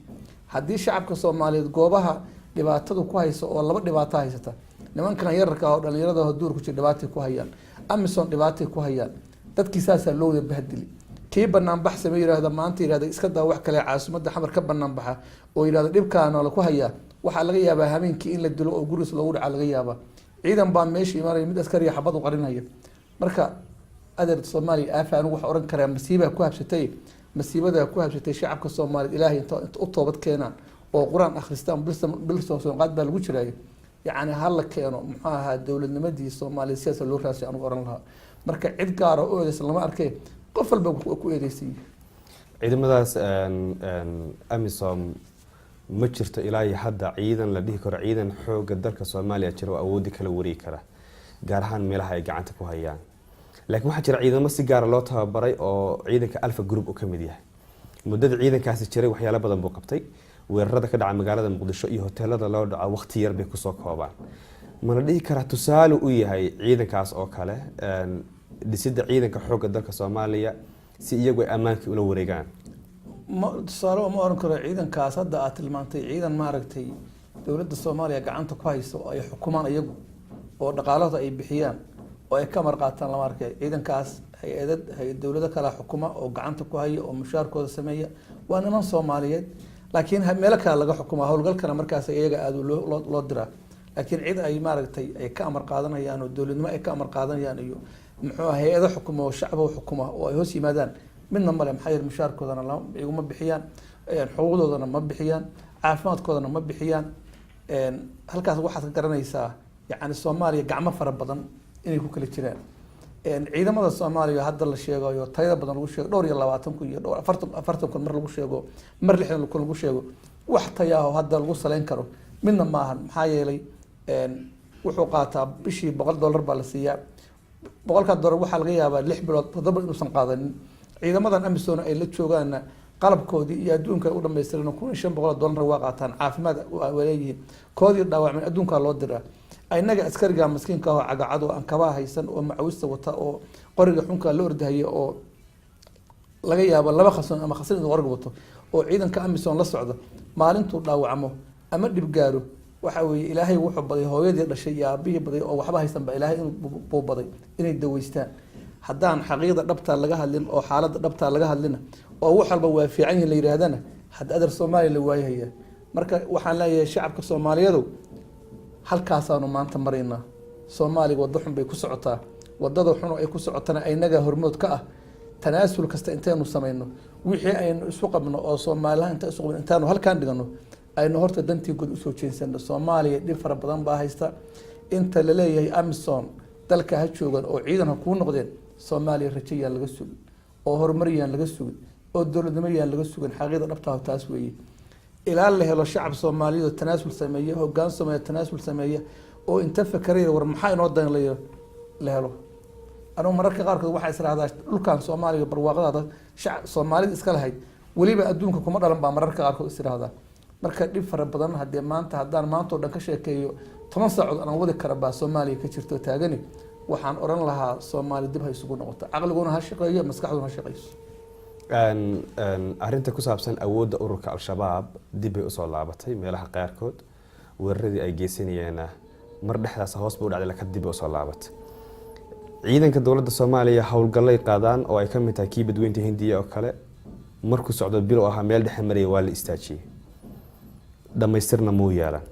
haddii shacabka Soomaaliyeed goobaha dhibaatadu ku hayso oo laba dhibaato haysata, nimankan yararka oo dhalinyarada duurku jira dhibaatay ku hayaan, AMISOM dhibaatay ku hayaan, dadkii saasaa loo wada bahdili. kii banaan bax samee yiraahdo maanta yiraahdo iska daa wax kale caasimadda xamar ka banaan baxa oo yiraahdo dhibkaana la ku hayaa, waxaa laga yaabaa habeenkii in la dilo oo guriis loogu dhaca laga yaabaa. ciidan baa meesha imaanaya mid askari xabad u qarinaya. marka adeer Soomaaliya aafaan wax oran karaa masiiba ku habsatay, masiibada ku habsatay shacabka Soomaaliyeed Ilaahay inta u toobad keenaan oo Quraan akhristaan bil soo qaad baa lagu jiray. yacni hal la keeno muxuu ahaa dowladnimadii Soomaaliya siyaasad loo raasay anigu oran lahaa. marka cid gaar ah oo eedeysay lama arkay, qof walba ku eedeysay. ciidamadaas AMISOM ma jirto ilaa hadda ciidan la dhihi karo ciidan xooga dalka Soomaaliya jira oo awoodi kala wareegi kara gaar ahaan meelaha ay gacanta ku hayaan. laakiin waxaa jira ciidamo si gaar ah loo tababaray oo ciidanka Alpha Group uu ka mid yahay. muddada ciidankaasi jiray waxyaalo badan buu qabtay. weerarada ka dhaca magaalada Muqdisho iyo hoteelada loo dhaco waqti yar bay ku soo koobaan. mana dhihi karaa tusaale u yahay ciidankaas oo kale dhisidda ciidanka xooga dalka Soomaaliya si iyagu ay ammaanka ula wareegaan. tusaale uma oran karo ciidankaas hadda aad tilmaantay ciidan maaragtay dowladda Soomaaliya gacanta ku hayso oo ay xukumaan iyagu oo dhaqaalahooda ay bixiyaan oo ay ka marqaataan lama arkay. ciidankaas hay dowladda kala xukuma oo gacanta ku haya oo mushaarkooda sameeya waa niman Soomaaliyeed, laakiin meelo kale laga xukumaa howlgalkana markaas iyaga aad loo diraa. laakiin cid ay maaragtay ay ka amar qaadanayaan oo dowladnimo ay ka amar qaadanayaan iyo muxuu hay'ado xukuma oo shacabka xukuma oo ay hoos yimaadaan midna male. maxaa yeelay mushaarkoodana iguma bixiyaan, xuquuqdoodana ma bixiyaan, caafimaadkoodana ma bixiyaan. halkaas waxaad ka garanaysaa yacni Soomaaliya gacmo fara badan inay ku kala jiraan. ciidamada Soomaaliya hadda la sheegayo tayada badan lagu sheego 22 kun iyo 40 kun mar lagu sheego, mar 60 kun lagu sheego, wax tayaho hadda lagu saleyn karo midna maahan. maxaa yeelay wuxuu qaataa bishii $100 baa la siiyaa. $100 waxaa laga yaabaa 6 bilood 7 inuusan qaadanin. ciidamadan AMISOM ay la joogaana qalabkoodii iyo adduunka u dhamaystiran $1,500 waa qaataan caafimaad waa leeyihiin koodii dhaawacmeen adduunkaa loo diraa inaga askariga maskiinka oo cagacad oo aan kabaa haysan oo macawista wata oo qoriga xunka la ordahaya oo laga yaabo laba khasan ama khasan inuu qoriga wato oo ciidanka amisom la socdo maalintuu dhaawacmo ama dhib gaaro waxa weeye ilaahay wuxuu baday hooyadii dhashay iyo aabihii baday oo waxba haysan ba ilaahay inuu baday inay daweystaan haddaan xaqiiqda dhabtaa laga hadlin oo xaaladda dhabtaa laga hadlina oo wax walba waa fiican yihiin la yidhaahdana hadda adar Soomaaliya la waayahaya marka waxaan leeyahay shacabka Soomaaliyeed halkaasaanu maanta maraynaa Soomaaliga waddo xun bay ku socotaa wadada xun oo ay ku socotana aynaga hormood ka ah tanaasul kasta inteenu sameeyno wixii aynu isu qabno oo Soomaaliland inta isu qabno intaanu halkaan dhigano aynu horta dantii guud u soo jeensano Soomaaliya dhib fara badan baa haysta inta la leeyahay Amisom dalka ha joogan oo ciidan ha ku noqdeen Soomaaliya rajayaan laga sugin oo horumariyaan laga sugin oo dowladnimo yaan laga sugin xaqiiqda dhabta taas weeye ilaa la helo shacab Soomaaliyeed tanaasul sameeyo hoggaan sameeyo tanaasul sameeyo oo inta fakaraya war maxay inoo dan la helo anoo mararka qaarkood waxa israadaa dhulkan Soomaaliga barwaaqada shacab Soomaalida iska lahayd waliba adduunka kuma dhalan baa mararka qaarkood israadaa marka dhib fara badan hadii maanta hadaan maanta oo dhan ka sheekeeyo 10 saacadood aan wadi kara baa Soomaaliya ka jirto taagani waxaan oran lahaa Soomaali dib ha isugu noqoto aqliguna ha shaqeeyo maskaxduna ha shaqeyso arrinta ku saabsan awoodda ururka al-shabaab dib ay u soo laabatay meelaha qaarkood weeraradii ay geysanayeen mar dhexdaas hoos buu dhacday laka dib u soo laabatay ciidanka dawladda Soomaaliya hawlgalay qaadaan oo ay ka mid tahay kii badweynta Hindiya oo kale markuu socdo bil oo ahaa meel dhexe maray waa la istaajiyay dhamaystirna muu yeelan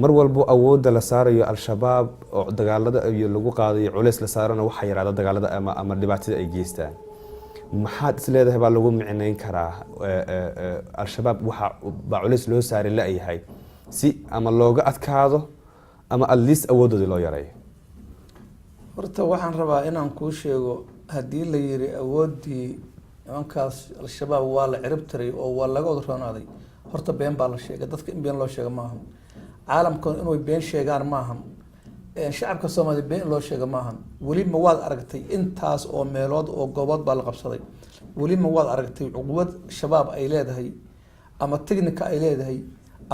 mar walba awoodda la saarayo al-shabaab oo dagaalada ay lagu qaadayo culays la saarana waxa yaraada dagaalada ama dhibaatada ay geystaan maxaad isleedahay baa lagu micnayn karaa al-shabaab waxa baa culays loo saaray la yahay si ama looga adkaado ama at least awoodooda loo yareeyo horta waxaan rabaa inaan kuu sheego haddii la yiri awoodii nimankaas al-shabaab waa la cirib tiray oo waa laga odroonaaday horta been baa la sheegay dadka in been loo sheego maahan caalamkan inuu been sheegaan maahan shacabka Soomaaliyeed been loo sheego maahan wali ma waad aragtay intaas oo meelood oo goobad baa la qabsaday wali ma waad aragtay quwad shabaab ay leedahay ama technique ay leedahay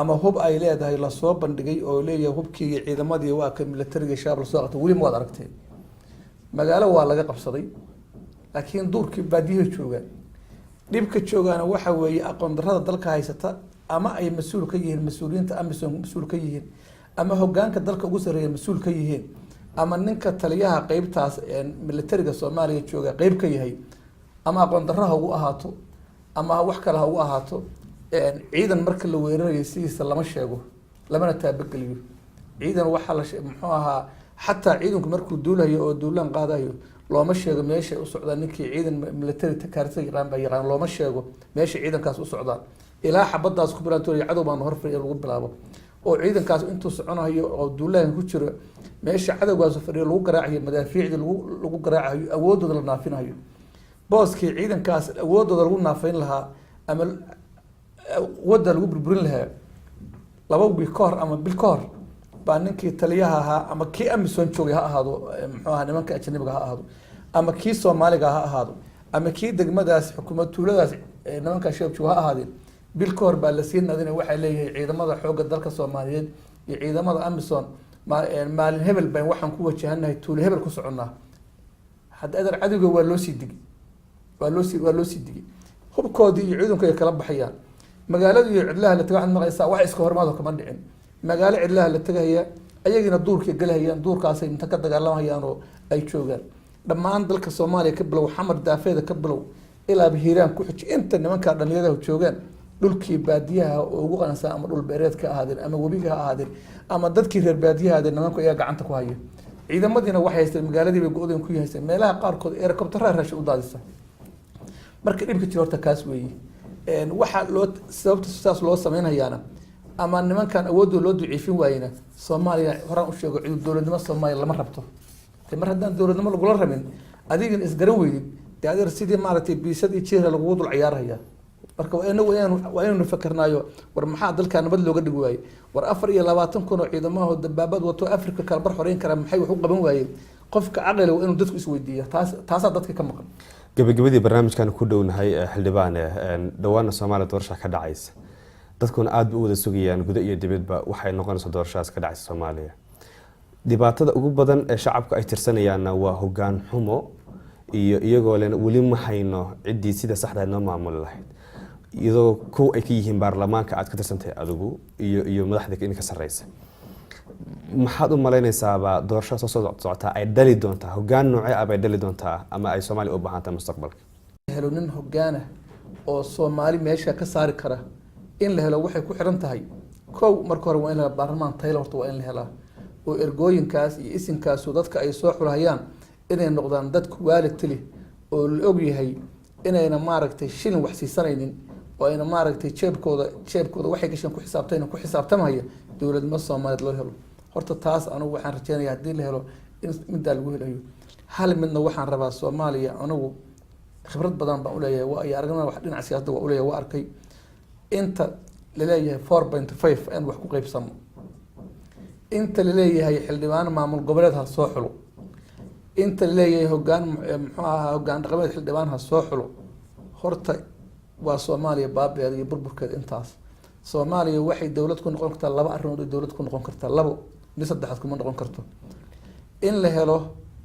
ama hub ay leedahay la soo bandhigay oo leeyahay hubkii ciidamadii waa ka militariga shabaab la soo qabtay wali ma waad aragtay magaalo waa laga qabsaday laakiin duurkii baadiyaha joogaan dhibka joogaana waxa weeye aqoon darrada dalka haysata ama ay mas'uul ka yihiin mas'uuliyiinta Amisom mas'uul ka yihiin ama hoggaanka dalka ugu sareeya mas'uul ka yihiin ama ninka taliyaha qaybtaas militariga Soomaaliya jooga qayb ka yahay ama aqoon darraha ugu ahaato ama wax kale ha ugu ahaato ciidan marka la weerarayo sidiisa lama sheego lamana taabageliyo ciidan waxa la muxuu ahaa xataa ciidanku markuu duulayo oo duulaan qaadayo looma sheego meesha u socdaan ninkii ciidan military kaarta yaqaan looma sheego meesha ciidankaas u socdaan ilaa xabadaas ku bilaantoy cadow baan hor fadhiyo lagu bilaabo oo ciidankaas intuu soconayo oo duulaan ku jiro meesha cadowgaas fadhiyo lagu garaacayo madaafiicda lagu garaacayo awoodooda la naafinayo booskii ciidankaas awoodooda lagu naafayn lahaa ama wada lagu burburin lahaa laba bil ka hor ama bil ka hor baa ninkii taliyaha ahaa ama kii Amisom joogay ha ahaado muxuu ahaa nimanka ajnabiga ha ahaado ama kii Soomaaliga ha ahaado ama kii degmadaas xukuumad tuuladaas nimanka shabaab joog ha ahaadeen bil ka hor baa la siin adina waxay leeyahay ciidamada xoogga dalka Soomaaliyeed iyo ciidamada Amisom maalin hebel baan waxaan ku wajahanahay tuulo hebel ku soconaa hadda adar cadowga waa loo sii digi waa loo sii digi hubkoodii iyo ciidanku ay kala baxayaan magaalada iyo cidlaha la tagay maqaysaa wax iska hormaado kama dhicin magaalo cidlaha la tagaya ayagina duurka galahayaan duurkaas inta ka dagaalamayaan oo ay joogaan dhammaan dalka Soomaaliya ka bilow xamar daafeeda ka bilow ilaa Hiiraan ku xij inta nimanka dhalinyarada joogaan dhulkii baadiyaha oo ugu qansan ama dhul beereed ka ahaadeen ama webiga ha ahaadeen ama dadkii reer baadiyaha ahaadeen nimanku ayaa gacanta ku haya ciidamadina waxay haysteen magaaladii bay go'deen ku yahaysteen meelaha qaarkood helicopter raashin u daadisa marka dhibka jiro horta kaas weeye waxa loo sababta sidaas loo sameeynayaana ama nimankan awoodooda loo duciifin waayina Soomaaliya horaan u sheego cid dawladnimo Soomaaliya lama rabto mar haddaan dawladnimo lagu la rabin adigin isgaran weydid daadir sidii maaragtay biisad iyo jeer lagu dul ciyaaraya marka waa inuu fakarnaayo war maxaa dalka nabad looga dhigi waayay war 24 kun oo ciidamada dabaabad wato Afrika kala bar xoreyn kara maxay wax u qaban waayeen qofka aqal waa inuu dadku is weydiiyo taas dadka ka maqan gabagabadii barnaamijkan ku dhownahay xildhibaan dhawaana Soomaaliya doorasho ka dhacaysa dadkuna aad u wada sugayaan gudaha iyo dibadba waxay noqonaysaa doorashadaas ka dhacaysa Soomaaliya dhibaatada ugu badan ee shacabka ay tirsanayaan waa hoggaan xumo iyo iyagoo leen wali ma hayno cidii sida saxda ah noo maamul lahayd iyadoo koow ay ka yihiin baarlamaanka aad ka tirsantahay adigu iyo madaxda in ka sareysa maxaad u malaynaysaa doorasho soo socota ay dhali doontaa hoggaan noocee ah ay dhali doontaa ama ay Soomaaliya u baahan tahay mustaqbalka helo nin hoggaan ah oo Soomaali meesha ka saari kara in la helo waxay ku xiran tahay koow marka hore waa in la baarlamaan tayo horta waa in la helaa oo ergooyinkaas iyo isinkaas dadka ay soo xulhayaan inay noqdaan dad quality leh oo la og yahay inayna maaragtay shilin wax siisanaynin oo ayna maaragtay jeebkooda waxay gashan ku xisaabtamaya dowladnimo Soomaaliyeed loo helo horta taas anigu waxaan rajaynayaa haddii la helo in middaa lagu helayo hal midna waxaan rabaa Soomaaliya anigu khibrad badan baan u leeyahay waa ay aragnaa wax dhinaca siyaasadda waa u leeyahay waa arkay inta la leeyahay 4.5 aan wax ku qaybsamo inta la leeyahay xildhibaan maamul goboleed ha soo xulo inta la leeyahay hoggaan muxuu ahaa hoggaan dhaqameed xildhibaan ha soo xulo horta waa Soomaaliya baabeed iyo burburkeed intaas Soomaaliya waxay dawlad ku noqon kartaa laba arrimood oo dawlad ku noqon kartaa labo mid saddexaad kuma noqon karto in la helo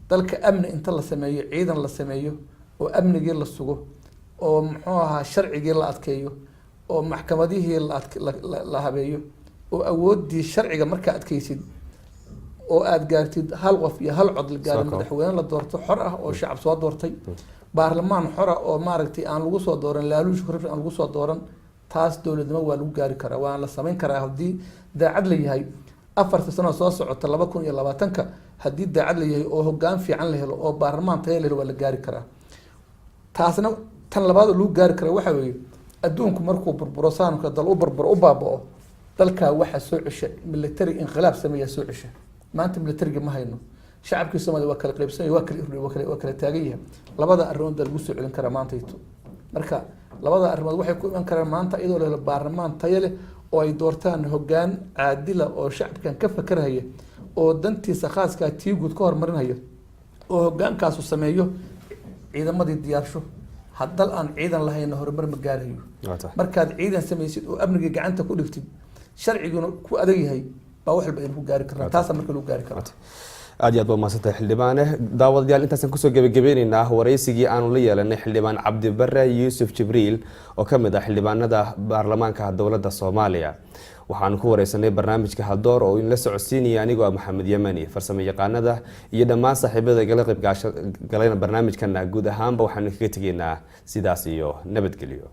dalka amni inta la sameeyo ciidan la sameeyo oo amnigii la sugo oo muxuu ahaa sharcigii la adkeeyo oo maxkamadihii la habeeyo oo awoodii sharciga marka adkaysid oo aad gaartid hal qof iyo hal cod la gaaro madaxweyne la doorto xor ah oo shacab soo doortay baarlamaan xor ah oo maaragtay aan lagu soo dooran laaluush korruption aan lagu soo dooran taas dowladnimo waa lagu gaari karaa waa la sameyn karaa haddii daacad la yahay 4 sano soo socota 2020 haddii daacad la yahay oo hoggaan fiican la helo oo baarlamaan tayo leh waa la gaari karaa taasna tan labaad lagu gaari karaa waxa weeye adduunku markuu burburo saanka dal u burburo u baabao dalka waxa soo ceshay military inqilaab sameeya soo ceshay maanta militariga ma hayno shacabkii Soomaaliya waa kala qaybsan waa kala taagan yahay labada arrimood lagu soo celin karaa maanta marka labada arrimood waxay ku iman karaan maanta iyadoo la helo baarlamaan tayo leh oo ay doortaan hoggaan caadil ah oo shacabkan ka fakaraya oo dantiisa khaaska ah tii guud ka hormarinaya oo hoggaankaas uu sameeyo ciidamadii diyaarsho haddal aan ciidan lahayn horumar ma gaarayo markaad ciidan samaysid oo amniga gacanta ku dhigtid sharciguna ku adag yahay baa wax walba ku gaari karaa taas marka lagu gaari karaa aad iyo aad baa mahadsantahay xildhibaane daawadayaal intaasaan kusoo gabagabaynaynaa waraysigii aanu la yeelanay xildhibaan Cabdi Barre Yuusuf Jibriil oo ka mid ah xildhibaanada baarlamaanka dowladda Soomaaliya waxaan ku wareysanay barnaamijka Haldoor oo in la socodsiinaya anigoo Maxamed Yamani farsamo yaqaanada iyo dhammaan saaxiibada kala qayb galayna barnaamijkan guud ahaanba waxaan kaga tageynaa sidaas iyo nabadgelyo